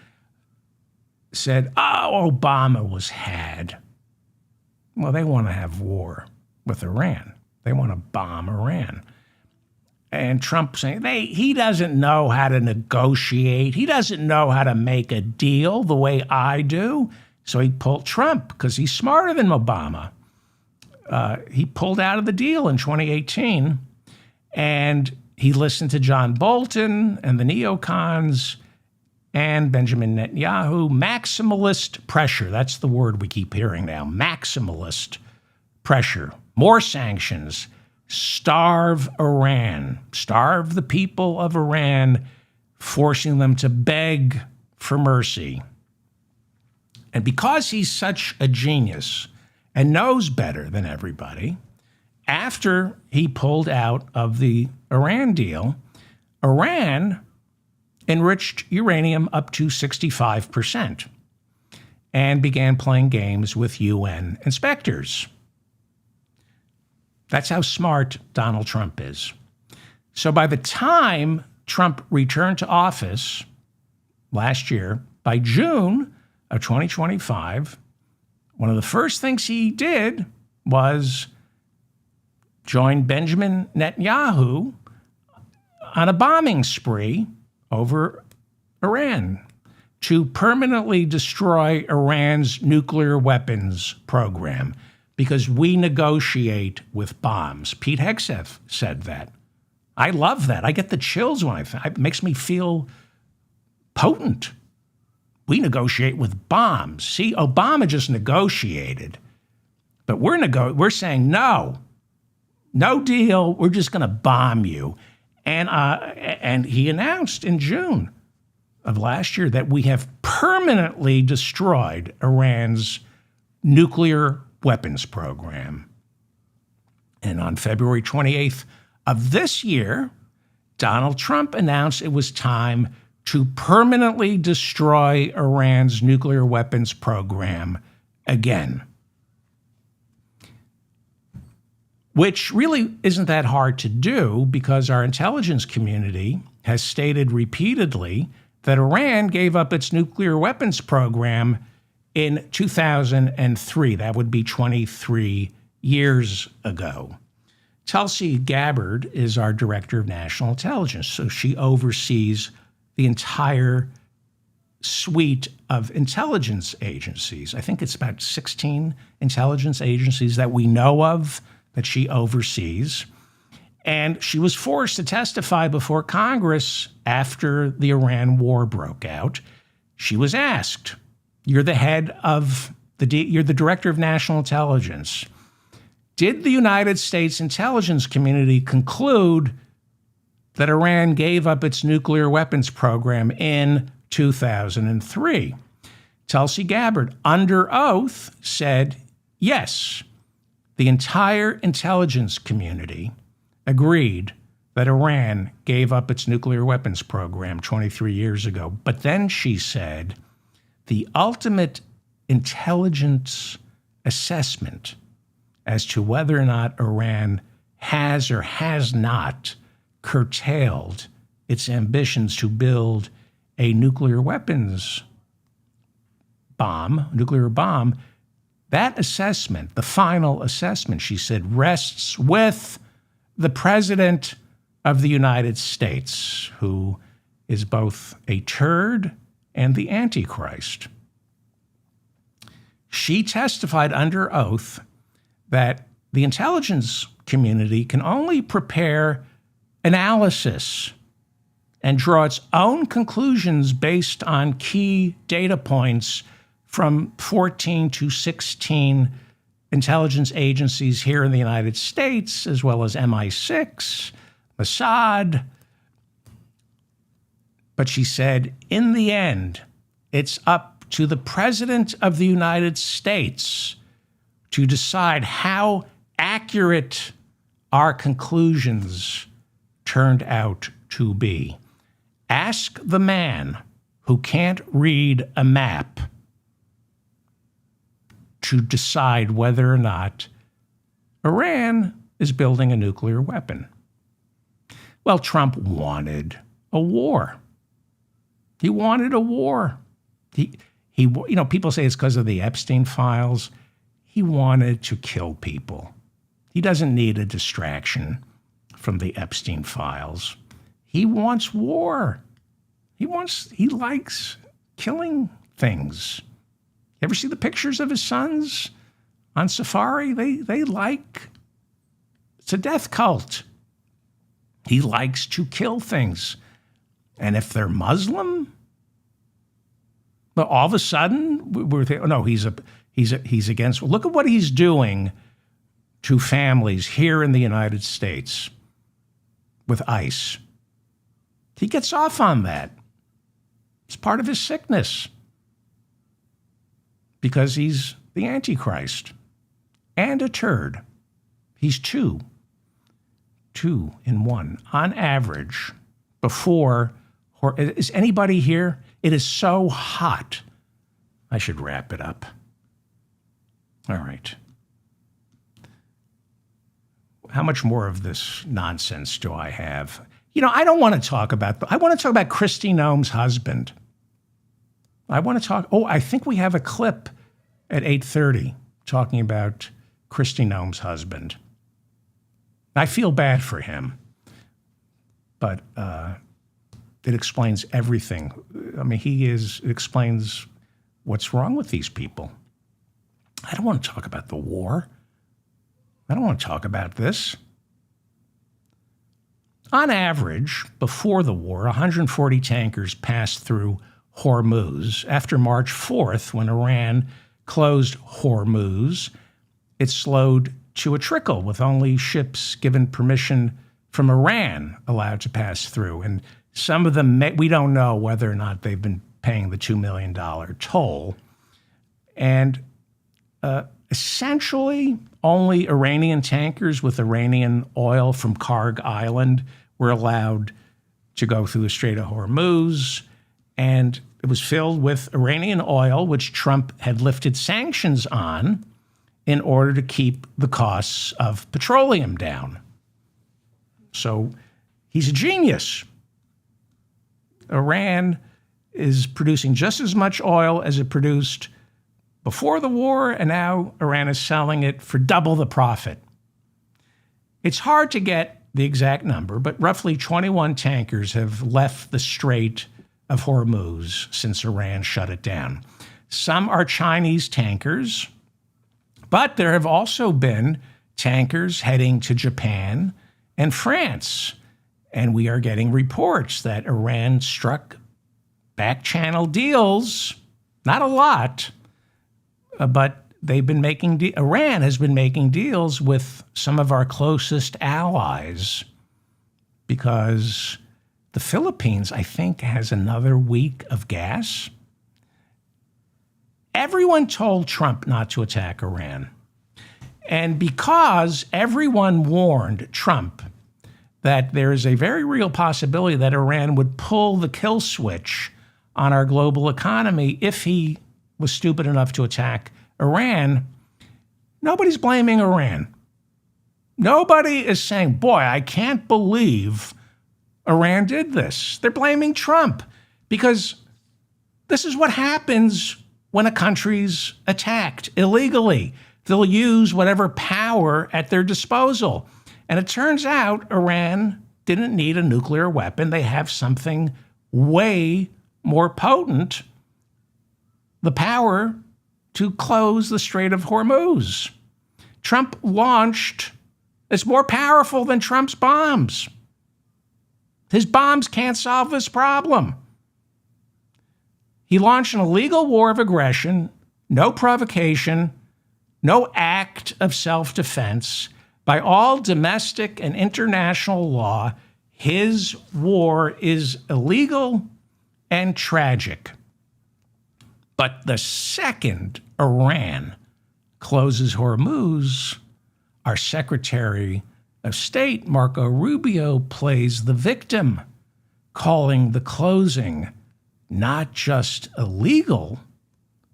said, oh, Obama was had. Well, they want to have war with Iran. They want to bomb Iran. And Trump saying, he doesn't know how to negotiate. He doesn't know how to make a deal the way I do. So he pulled Trump because he's smarter than Obama. He pulled out of the deal in 2018, and he listened to John Bolton and the neocons and Benjamin Netanyahu. Maximalist pressure. That's the word we keep hearing now. Maximalist pressure. More sanctions. Starve Iran. Starve the people of Iran, forcing them to beg for mercy. And because he's such a genius and knows better than everybody, after he pulled out of the Iran deal, Iran enriched uranium up to 65% and began playing games with UN inspectors. That's how smart Donald Trump is. So by the time Trump returned to office last year, by June of 2025, one of the first things he did was join Benjamin Netanyahu on a bombing spree over Iran to permanently destroy Iran's nuclear weapons program, because we negotiate with bombs. Pete Hegseth said that. I love that. I get the chills when it makes me feel potent. We negotiate with bombs. See, Obama just negotiated, but we're saying no deal. We're just going to bomb you. And he announced in June of last year that we have permanently destroyed Iran's nuclear weapons program. And on February 28th of this year, Donald Trump announced it was time to permanently destroy Iran's nuclear weapons program again. Which really isn't that hard to do, because our intelligence community has stated repeatedly that Iran gave up its nuclear weapons program in 2003. That would be 23 years ago. Tulsi Gabbard is our director of national intelligence, so she oversees the entire suite of intelligence agencies. I think it's about 16 intelligence agencies that we know of that she oversees. And she was forced to testify before Congress after the Iran war broke out. She was asked, you're the director of national intelligence. Did the United States intelligence community conclude that Iran gave up its nuclear weapons program in 2003? Tulsi Gabbard, under oath, said yes. The entire intelligence community agreed that Iran gave up its nuclear weapons program 23 years ago. But then she said the ultimate intelligence assessment as to whether or not Iran has or has not curtailed its ambitions to build a nuclear bomb, that assessment, the final assessment, she said, rests with the President of the United States, who is both a turd and the Antichrist. She testified under oath that the intelligence community can only prepare analysis and draw its own conclusions based on key data points from 14 to 16 intelligence agencies here in the United States, as well as MI6, Mossad. But she said, in the end, it's up to the President of the United States to decide how accurate our conclusions turned out to be. Ask the man who can't read a map to decide whether or not Iran is building a nuclear weapon. Well, Trump wanted a war. He wanted a war. People say it's because of the Epstein files. He wanted to kill people. He doesn't need a distraction from the Epstein files. He wants war. He likes killing things. You ever see the pictures of his sons on safari? They like, it's a death cult. He likes to kill things. And if they're Muslim, well, all of a sudden we're thinking, oh, no, he's against. Look at what he's doing to families here in the United States with ICE. He gets off on that. It's part of his sickness because he's the Antichrist and a turd. He's two in one on average before. Is anybody here? It is so hot. I should wrap it up. All right. How much more of this nonsense do I have? I don't want to talk about, I want to talk about Kristi Noem's husband. I think we have a clip at 8:30 talking about Kristi Noem's husband. I feel bad for him, but it explains everything. I mean, it explains what's wrong with these people. I don't want to talk about the war. I don't want to talk about this. On average, before the war, 140 tankers passed through Hormuz. After March 4th, when Iran closed Hormuz, it slowed to a trickle, with only ships given permission from Iran allowed to pass through. And some of them, we don't know whether or not they've been paying the $2 million toll. And essentially, only Iranian tankers with Iranian oil from Karg Island were allowed to go through the Strait of Hormuz. And it was filled with Iranian oil, which Trump had lifted sanctions on in order to keep the costs of petroleum down. So he's a genius. Iran is producing just as much oil as it produced before the war, and now Iran is selling it for double the profit. It's hard to get the exact number, but roughly 21 tankers have left the Strait of Hormuz since Iran shut it down. Some are Chinese tankers, but there have also been tankers heading to Japan and France. And we are getting reports that Iran struck back-channel deals, not a lot, but they've been Iran has been making deals with some of our closest allies because the Philippines, I think, has another week of gas. Everyone told Trump not to attack Iran. And because everyone warned Trump that there is a very real possibility that Iran would pull the kill switch on our global economy if he was stupid enough to attack Iran, nobody's blaming Iran. Nobody is saying, boy, I can't believe Iran did this. They're blaming Trump because this is what happens when a country's attacked illegally. They'll use whatever power at their disposal. And it turns out Iran didn't need a nuclear weapon. They have something way more potent, the power to close the Strait of Hormuz. Trump launched, it's more powerful than Trump's bombs. His bombs can't solve this problem. He launched an illegal war of aggression, no provocation, no act of self-defense. By all domestic and international law, his war is illegal and tragic. But the second Iran closes Hormuz, our Secretary of State, Marco Rubio, plays the victim, calling the closing not just illegal,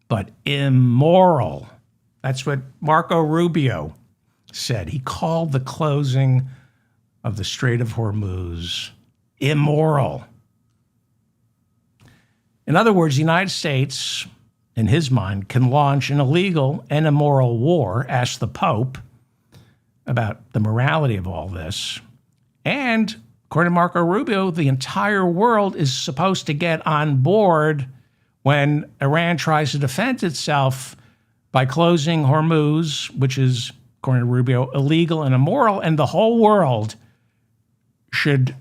but immoral. That's what Marco Rubio said. He called the closing of the Strait of Hormuz immoral. In other words, the United States, in his mind, can launch an illegal and immoral war, ask the Pope about the morality of all this. And according to Marco Rubio, the entire world is supposed to get on board when Iran tries to defend itself by closing Hormuz, which is, according to Rubio, illegal and immoral, and the whole world should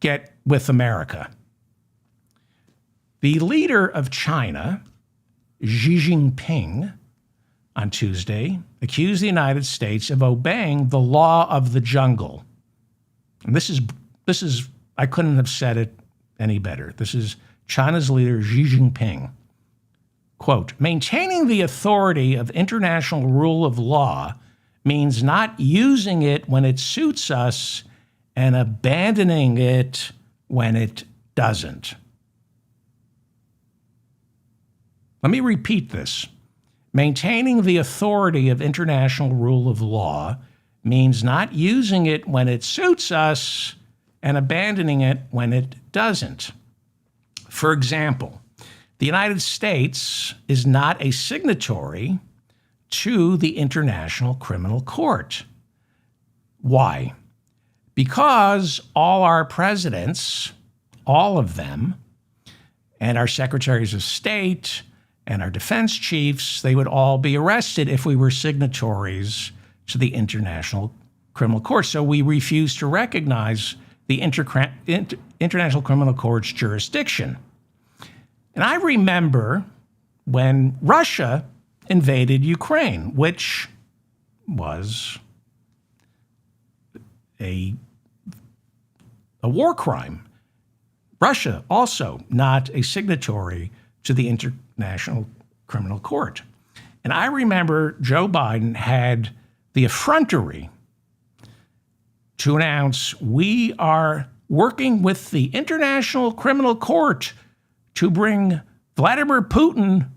get with America. The leader of China, Xi Jinping, on Tuesday, accused the United States of obeying the law of the jungle. And this is, I couldn't have said it any better. This is China's leader, Xi Jinping. Quote, maintaining the authority of international rule of law means not using it when it suits us and abandoning it when it doesn't. Let me repeat this. Maintaining the authority of international rule of law means not using it when it suits us and abandoning it when it doesn't. For example, the United States is not a signatory to the International Criminal Court. Why? Because all our presidents, all of them, and our secretaries of state and our defense chiefs, they would all be arrested if we were signatories to the International Criminal Court. So we refuse to recognize the International Criminal Court's jurisdiction. And I remember when Russia invaded Ukraine, which was a war crime. Russia also not a signatory to the International Criminal Court. And I remember Joe Biden had the effrontery to announce, we are working with the International Criminal Court to bring Vladimir Putin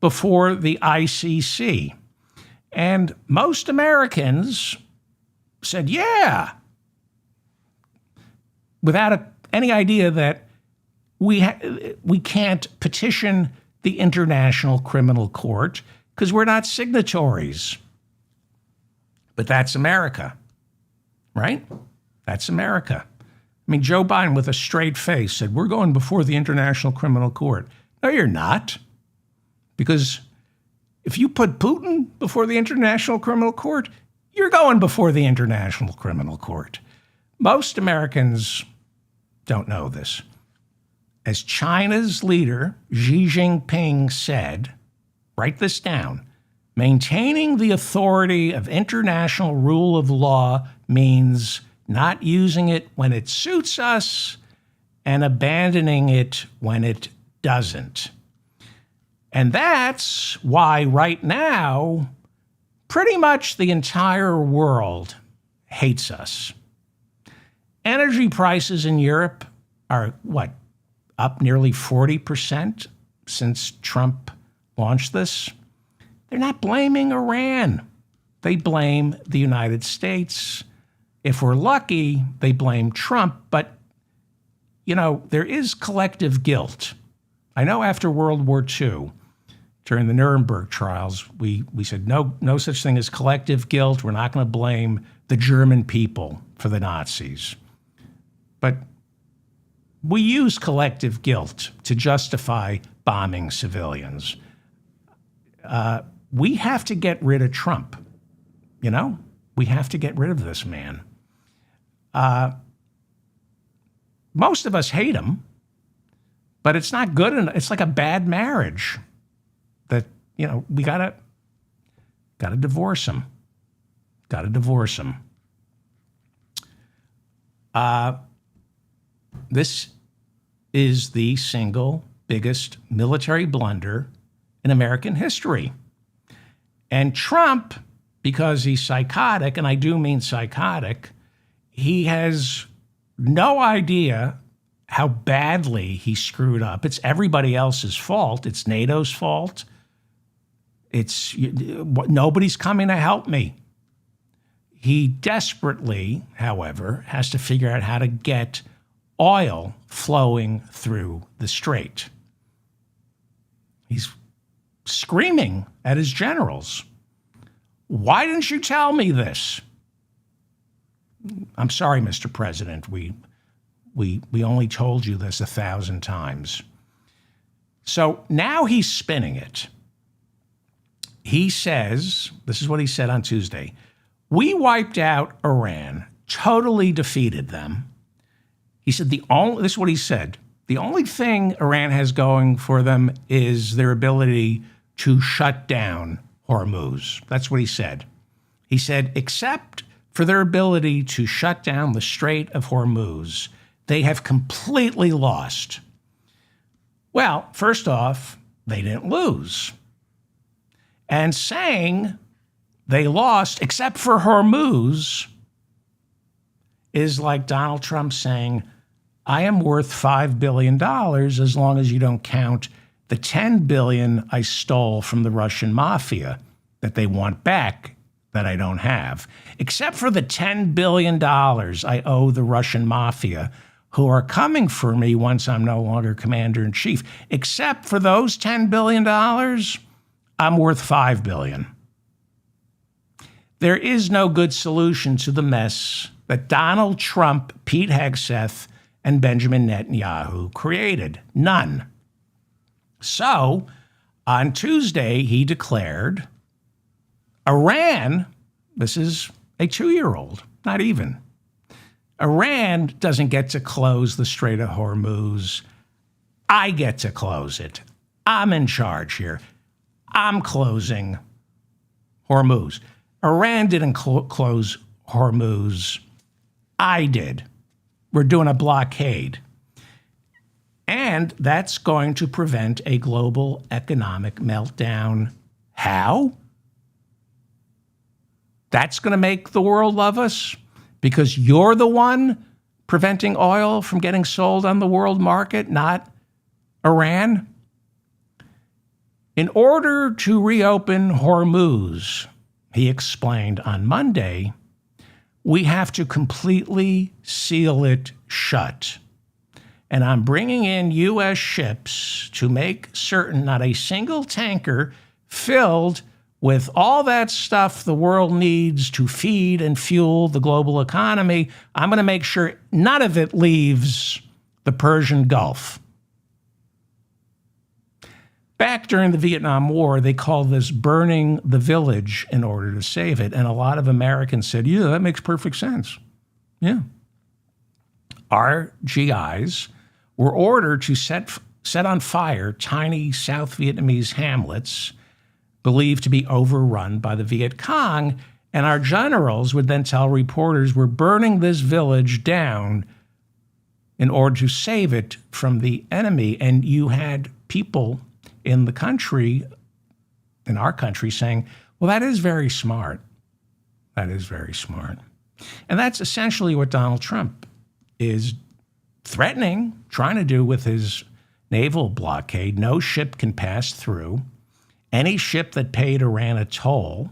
before the ICC. And most Americans said, yeah, without any idea that we can't petition the International Criminal Court because we're not signatories. But that's America, right? That's America. I mean, Joe Biden, with a straight face, said, we're going before the International Criminal Court. No, you're not. Because if you put Putin before the International Criminal Court, you're going before the International Criminal Court. Most Americans don't know this. As China's leader, Xi Jinping, said, write this down, maintaining the authority of international rule of law means not using it when it suits us and abandoning it when it doesn't. And that's why right now, pretty much the entire world hates us. Energy prices in Europe are, up nearly 40% since Trump launched this? They're not blaming Iran. They blame the United States. If we're lucky, they blame Trump. But, there is collective guilt. I know after World War II, during the Nuremberg trials, we said no such thing as collective guilt. We're not going to blame the German people for the Nazis. But we use collective guilt to justify bombing civilians. We have to get rid of Trump. You know, we have to get rid of this man. Most of us hate him, but it's not good enough. It's like a bad marriage that, you know, we gotta divorce him. Got to divorce him. This is the single biggest military blunder in American history. And Trump, because he's psychotic, and I do mean psychotic, he has no idea how badly he screwed up. It's everybody else's fault. It's NATO's fault. It's nobody's coming to help me. He desperately, however, has to figure out how to get oil flowing through the strait. He's screaming at his generals. Why didn't you tell me this? I'm sorry, Mr. President. We only told you this 1,000 times. So now he's spinning it. He says, this is what he said on Tuesday, we wiped out Iran, totally defeated them. He said this is what he said, the only thing Iran has going for them is their ability to shut down Hormuz. That's what he said. He said, except for their ability to shut down the Strait of Hormuz, they have completely lost. Well, first off, they didn't lose. And saying they lost except for Hormuz is like Donald Trump saying, I am worth $5 billion as long as you don't count the $10 billion I stole from the Russian mafia that they want back that I don't have. Except for the $10 billion I owe the Russian mafia who are coming for me once I'm no longer commander-in-chief. Except for those $10 billion, I'm worth $5 billion. There is no good solution to the mess that Donald Trump, Pete Hegseth, and Benjamin Netanyahu created. None. So, on Tuesday, he declared Iran, this is a 2-year-old, not even. Iran doesn't get to close the Strait of Hormuz. I get to close it. I'm in charge here. I'm closing Hormuz. Iran didn't close Hormuz. I did. We're doing a blockade. And that's going to prevent a global economic meltdown. How? That's going to make the world love us because you're the one preventing oil from getting sold on the world market, not Iran. In order to reopen Hormuz, he explained on Monday, we have to completely seal it shut. And I'm bringing in U.S. ships to make certain not a single tanker filled with all that stuff the world needs to feed and fuel the global economy. I'm going to make sure none of it leaves the Persian Gulf. Back during the Vietnam War, they called this burning the village in order to save it. And a lot of Americans said, yeah, that makes perfect sense. Yeah. Our GIs were ordered to set on fire tiny South Vietnamese hamlets believed to be overrun by the Viet Cong. And our generals would then tell reporters, we're burning this village down in order to save it from the enemy. And you had people in the country, in our country, saying, well, that is very smart. That is very smart. And that's essentially what Donald Trump is threatening, trying to do with his naval blockade. No ship can pass through. Any ship that paid Iran a toll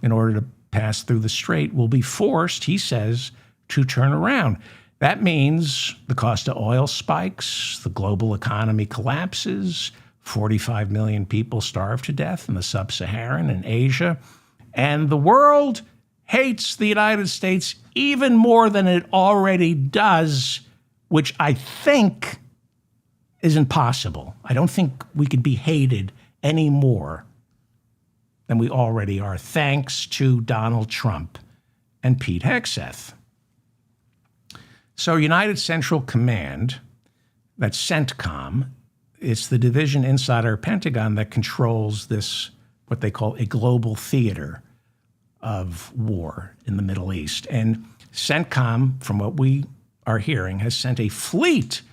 in order to pass through the strait will be forced, he says, to turn around. That means the cost of oil spikes, the global economy collapses, 45 million people starve to death in the sub-Saharan and Asia, and the world hates the United States even more than it already does, which I think is impossible. I don't think we could be hated any more than we already are, thanks to Donald Trump and Pete Hegseth. So United Central Command, that's CENTCOM, it's the division inside our Pentagon that controls this, what they call a global theater of war in the Middle East. And CENTCOM, from what we are hearing, has sent a fleet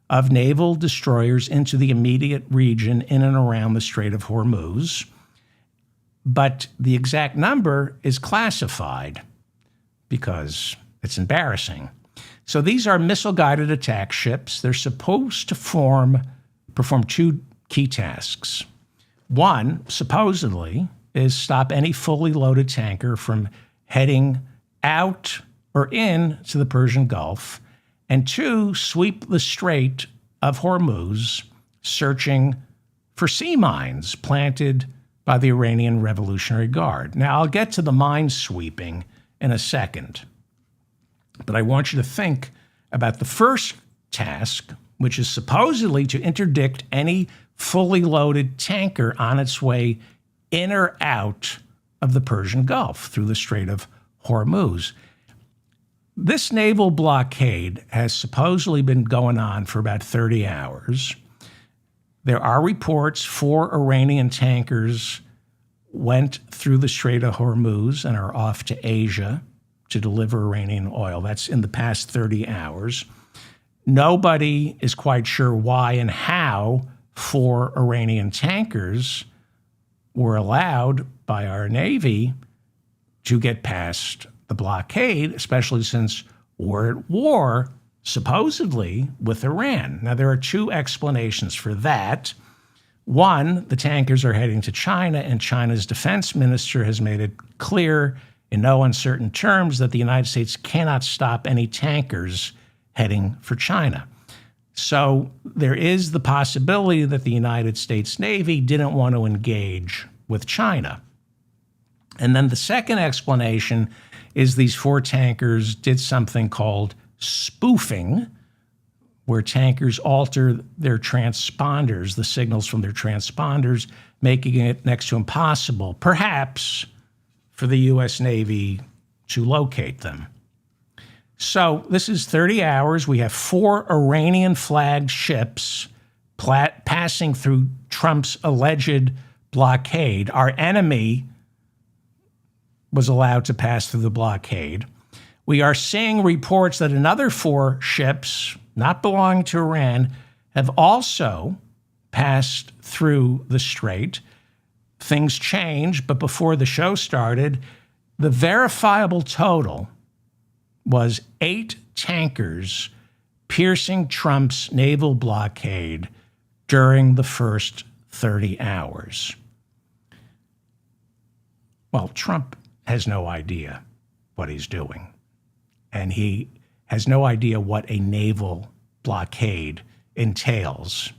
of naval destroyers into the immediate region in and around the Strait of Hormuz. But the exact number is classified because it's embarrassing. So these are missile-guided attack ships. They're supposed to perform two key tasks. One, supposedly, is stop any fully loaded tanker from heading out or in to the Persian Gulf. And two, sweep the Strait of Hormuz, searching for sea mines planted by the Iranian Revolutionary Guard. Now, I'll get to the mine sweeping in a second, but I want you to think about the first task, which is supposedly to interdict any fully loaded tanker on its way in or out of the Persian Gulf through the Strait of Hormuz. This naval blockade has supposedly been going on for about 30 hours. There are reports 4 Iranian tankers went through the Strait of Hormuz and are off to Asia to deliver Iranian oil. That's in the past 30 hours. Nobody is quite sure why and how 4 Iranian tankers were allowed by our Navy to get past the blockade, especially since we're at war, supposedly, with Iran. Now, there are 2 explanations for that. One, the tankers are heading to China, and China's defense minister has made it clear in no uncertain terms that the United States cannot stop any tankers heading for China. So there is the possibility that the United States Navy didn't want to engage with China. And then the second explanation is these 4 tankers did something called spoofing, where tankers alter their transponders, the signals from their transponders, making it next to impossible, perhaps, for the U.S. Navy to locate them. So this is 30 hours. We have 4 Iranian-flagged ships passing through Trump's alleged blockade. Our enemy was allowed to pass through the blockade. We are seeing reports that another 4 ships, not belonging to Iran, have also passed through the strait. Things changed, but before the show started, the verifiable total was 8 tankers piercing Trump's naval blockade during the first 30 hours. Well, Trump has no idea what he's doing, and he has no idea what a naval blockade entails,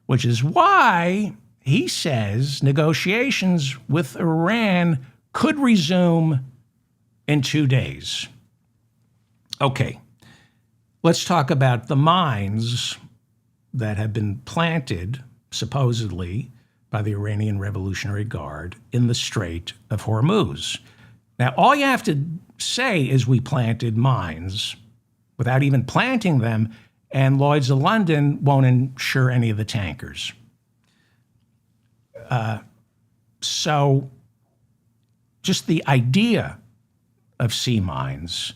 which is why he says negotiations with Iran could resume in 2 days. Okay, let's talk about the mines that have been planted, supposedly, by the Iranian Revolutionary Guard in the Strait of Hormuz. Now, all you have to say is we planted mines without even planting them, and Lloyd's of London won't insure any of the tankers. So just the idea of sea mines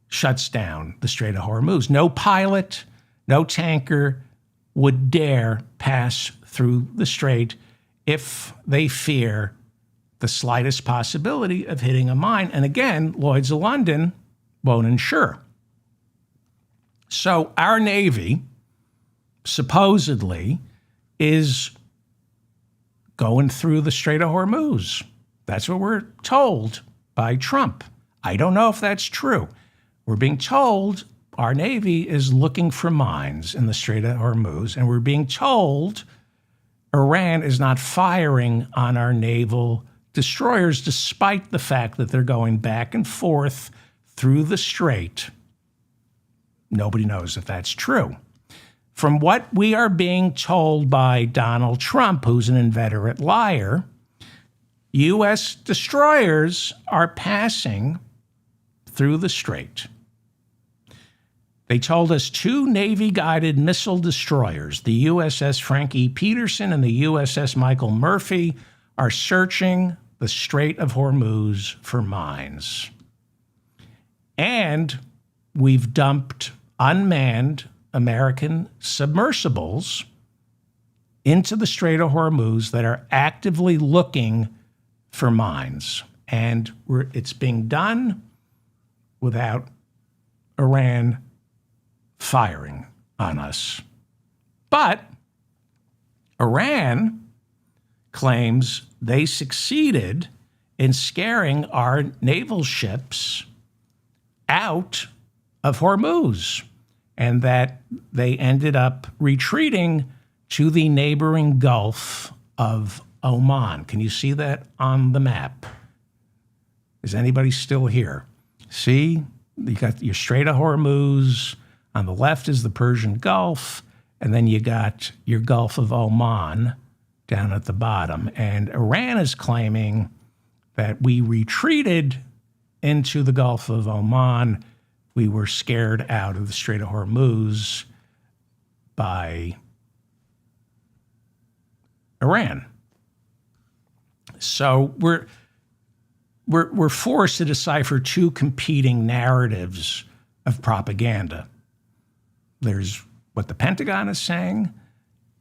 shuts down the Strait of Hormuz. No pilot, no tanker would dare pass through the strait if they fear the slightest possibility of hitting a mine. And again, Lloyd's of London won't insure. So our Navy supposedly is going through the Strait of Hormuz. That's what we're told by Trump. I don't know if that's true. We're being told our Navy is looking for mines in the Strait of Hormuz, and we're being told Iran is not firing on our naval destroyers, despite the fact that they're going back and forth through the strait. Nobody knows if that's true. From what we are being told by Donald Trump, who's an inveterate liar, U.S. destroyers are passing through the strait. They told us 2 Navy-guided missile destroyers, the USS Frank E. Peterson and the USS Michael Murphy, are searching the Strait of Hormuz for mines. And we've dumped unmanned American submersibles into the Strait of Hormuz that are actively looking for mines. And it's being done without Iran firing on us. But Iran claims they succeeded in scaring our naval ships out of Hormuz, and that they ended up retreating to the neighboring Gulf of Oman. Can you see that on the map? Is anybody still here? See, you got your Strait of Hormuz. On the left is the Persian Gulf, and then you got your Gulf of Oman down at the bottom. And Iran is claiming that we retreated into the Gulf of Oman. We were scared out of the Strait of Hormuz by Iran. So we're forced to decipher 2 competing narratives of propaganda. There's what the Pentagon is saying,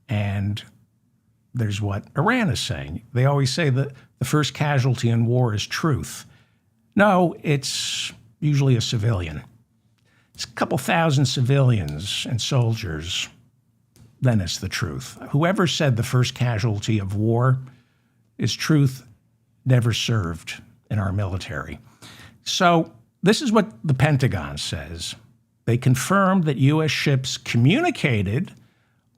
and there's what Iran is saying. They always say that the first casualty in war is truth. No, it's usually a civilian. It's a couple thousand civilians and soldiers, then it's the truth. Whoever said the first casualty of war is truth never served in our military. So this is what the Pentagon says. They confirmed that U.S. ships communicated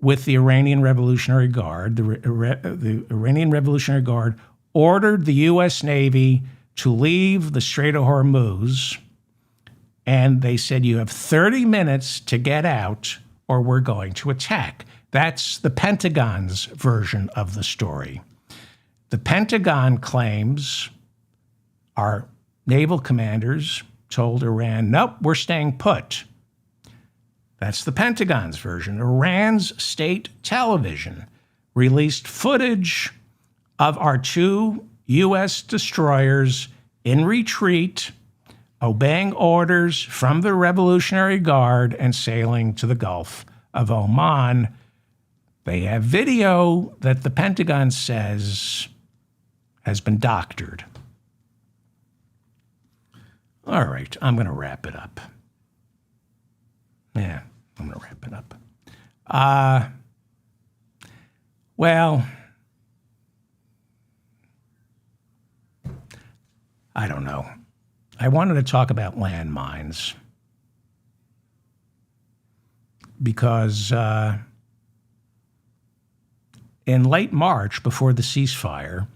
with the Iranian Revolutionary Guard. The Iranian Revolutionary Guard ordered the U.S. Navy to leave the Strait of Hormuz, and they said, you have 30 minutes to get out or we're going to attack. That's the Pentagon's version of the story. The Pentagon claims our naval commanders told Iran, nope, we're staying put. That's the Pentagon's version. Iran's state television released footage of our 2 U.S. destroyers in retreat, obeying orders from the Revolutionary Guard and sailing to the Gulf of Oman. They have video that the Pentagon says has been doctored. All right, I'm going to wrap it up. Yeah, I'm going to wrap it up. Well, I don't know. I wanted to talk about landmines because in late March, before the ceasefire,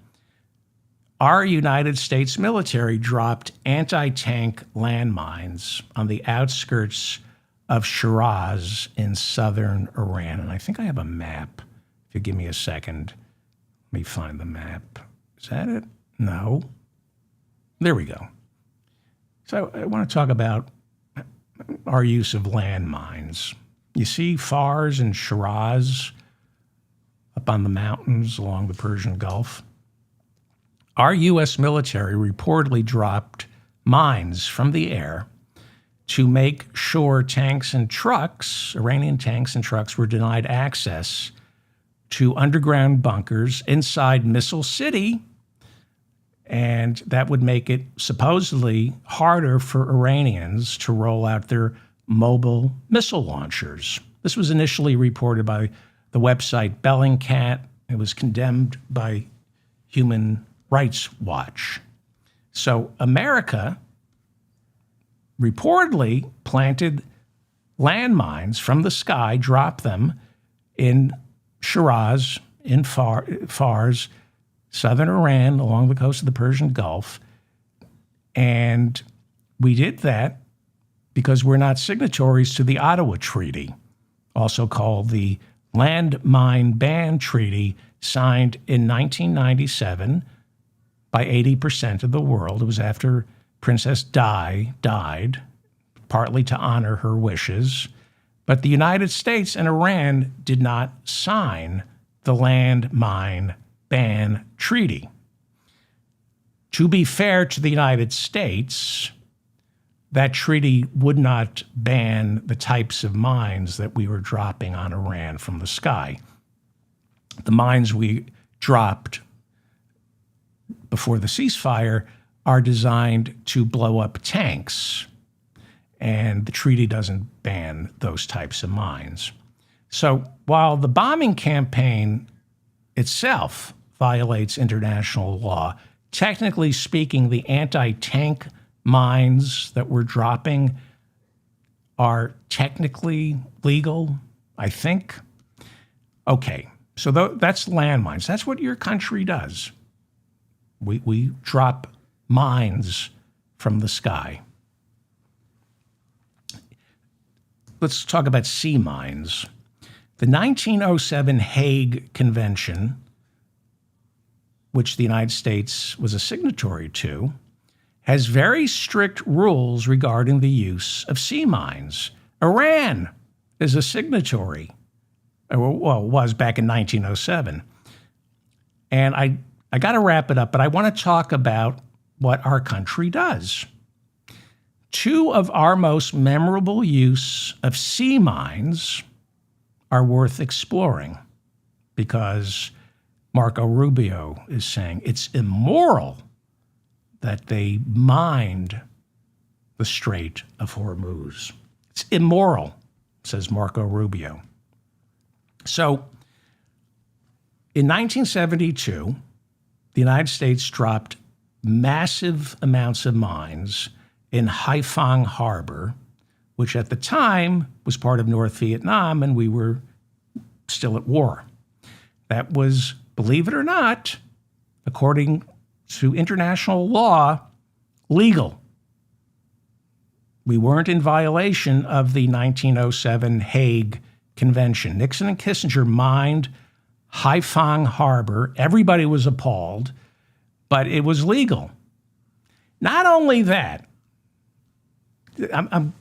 our United States military dropped anti-tank landmines on the outskirts of Shiraz in southern Iran. And I think I have a map. If you give me a second, let me find the map. Is that it? No. There we go. So I want to talk about our use of landmines. You see Fars and Shiraz up on the mountains along the Persian Gulf. Our U.S. military reportedly dropped mines from the air to make sure tanks and trucks, Iranian tanks and trucks, were denied access to underground bunkers inside Missile City, and that would make it supposedly harder for Iranians to roll out their mobile missile launchers. This was initially reported by the website Bellingcat. It was condemned by Human Rights Watch. So America reportedly planted landmines from the sky, dropped them in Shiraz, in Fars, southern Iran, along the coast of the Persian Gulf. And we did that because we're not signatories to the Ottawa Treaty, also called the Landmine Ban Treaty, signed in 1997 by 80% of the world. It was after Princess Di died, partly to honor her wishes. But the United States and Iran did not sign the landmine ban treaty. To be fair to the United States, that treaty would not ban the types of mines that we were dropping on Iran from the sky. The mines we dropped before the ceasefire are designed to blow up tanks, and the treaty doesn't ban those types of mines. So while the bombing campaign itself violates international law, technically speaking, the anti-tank mines that we're dropping are technically legal, I think. Okay, so that's landmines. That's what your country does. We drop mines from the sky. Let's talk about sea mines. The 1907 Hague Convention, which the United States was a signatory to, has very strict rules regarding the use of sea mines. Iran is a signatory, well, was back in 1907. And I got to wrap it up, but I want to talk about what our country does. Two of our most memorable use of sea mines are worth exploring because Marco Rubio is saying it's immoral that they mined the Strait of Hormuz. It's immoral, says Marco Rubio. So in 1972, the United States dropped massive amounts of mines in Haiphong Harbor, which at the time was part of North Vietnam, and we were still at war. That was, believe it or not, according to international law, legal. We weren't in violation of the 1907 Hague Convention. Nixon and Kissinger mined Haiphong Harbor. Everybody was appalled, but it was legal. Not only that, I'm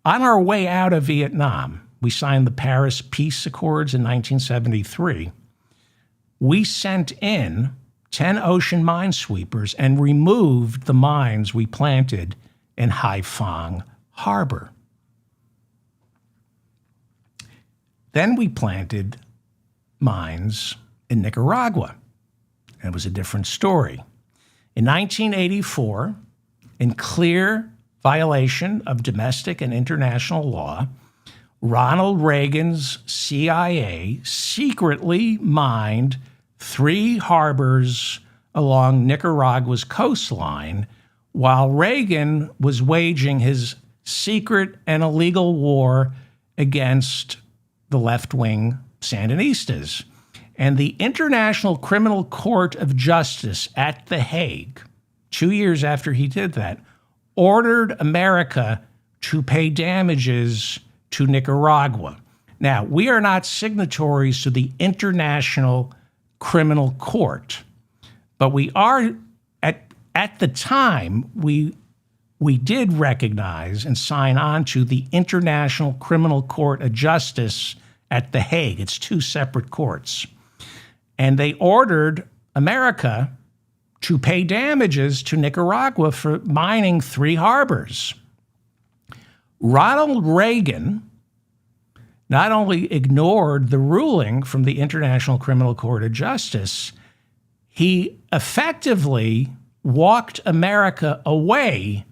on our way out of Vietnam. We signed the Paris Peace Accords in 1973. We sent in 10 ocean minesweepers and removed the mines we planted in Haiphong Harbor. Then we planted mines in Nicaragua. It was a different story. In 1984, in clear violation of domestic and international law, Ronald Reagan's CIA secretly mined 3 harbors along Nicaragua's coastline while Reagan was waging his secret and illegal war against the left-wing Sandinistas. And the International Criminal Court of Justice at The Hague, 2 years after he did that, ordered America to pay damages to Nicaragua. Now, we are not signatories to the International Criminal Court, but we are, at the time, we did recognize and sign on to the International Criminal Court of Justice at The Hague. It's 2 separate courts. And they ordered America to pay damages to Nicaragua for mining 3 harbors. Ronald Reagan not only ignored the ruling from the International Criminal Court of Justice, he effectively walked America away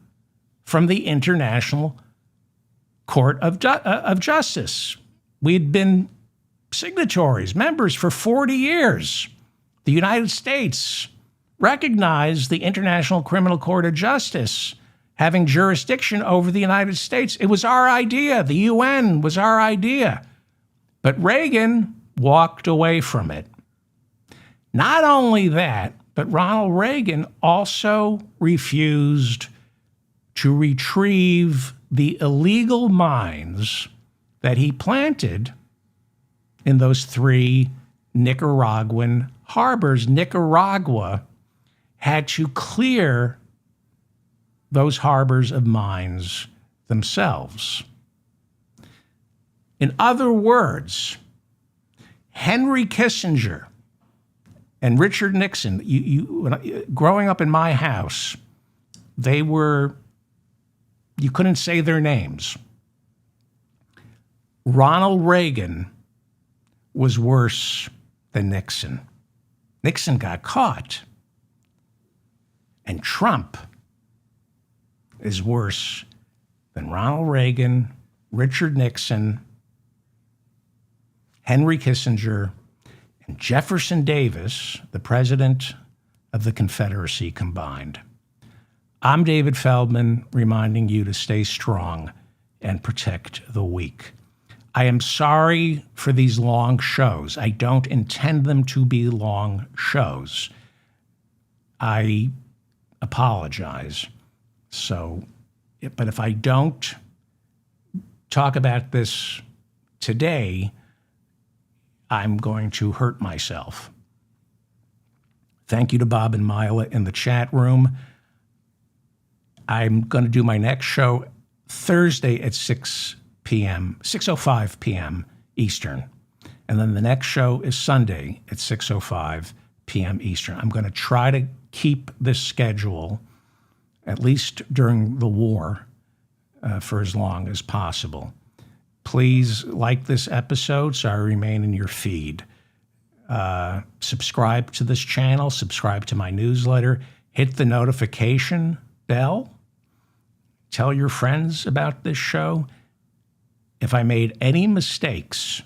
from the International Court of Justice. We had been signatories, members for 40 years. The United States recognized the International Criminal Court of Justice having jurisdiction over the United States. It was our idea. The UN was our idea. But Reagan walked away from it. Not only that, but Ronald Reagan also refused to retrieve the illegal mines that he planted in those 3 Nicaraguan harbors. Nicaragua had to clear those harbors of mines themselves. In other words, Henry Kissinger and Richard Nixon, growing up in my house, you couldn't say their names. Ronald Reagan was worse than Nixon. Nixon got caught. And Trump is worse than Ronald Reagan, Richard Nixon, Henry Kissinger, and Jefferson Davis, the president of the Confederacy combined. I'm David Feldman, reminding you to stay strong and protect the weak. I am sorry for these long shows. I don't intend them to be long shows. I apologize. But if I don't talk about this today, I'm going to hurt myself. Thank you to Bob and Mila in the chat room. I'm going to do my next show Thursday at 6:05 p.m. Eastern. And then the next show is Sunday at 6:05 p.m. Eastern. I'm going to try to keep this schedule, at least during the war, for as long as possible. Please like this episode so I remain in your feed. Subscribe to this channel, subscribe to my newsletter, hit the notification bell, tell your friends about this show. If I made any mistakes,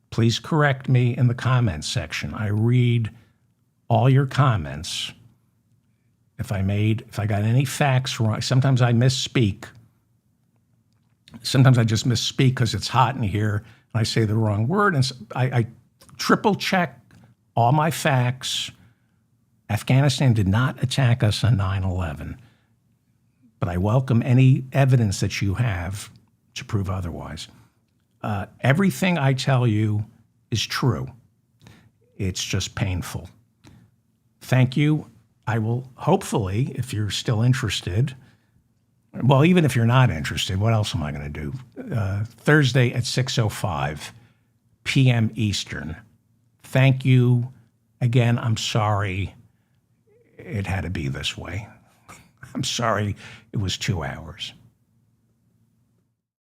please correct me in the comments section. I read all your comments. If I got any facts wrong, sometimes I misspeak. Sometimes I just misspeak because it's hot in here and I say the wrong word. And I triple check all my facts. Afghanistan did not attack us on 9/11, but I welcome any evidence that you have to prove otherwise. Everything I tell you is true. It's just painful. Thank you. I will hopefully, if you're still interested, well, even if you're not interested, what else am I going to do? Thursday at 6:05 p.m. Eastern. Thank you. Again, I'm sorry it had to be this way. I'm sorry it was 2 hours.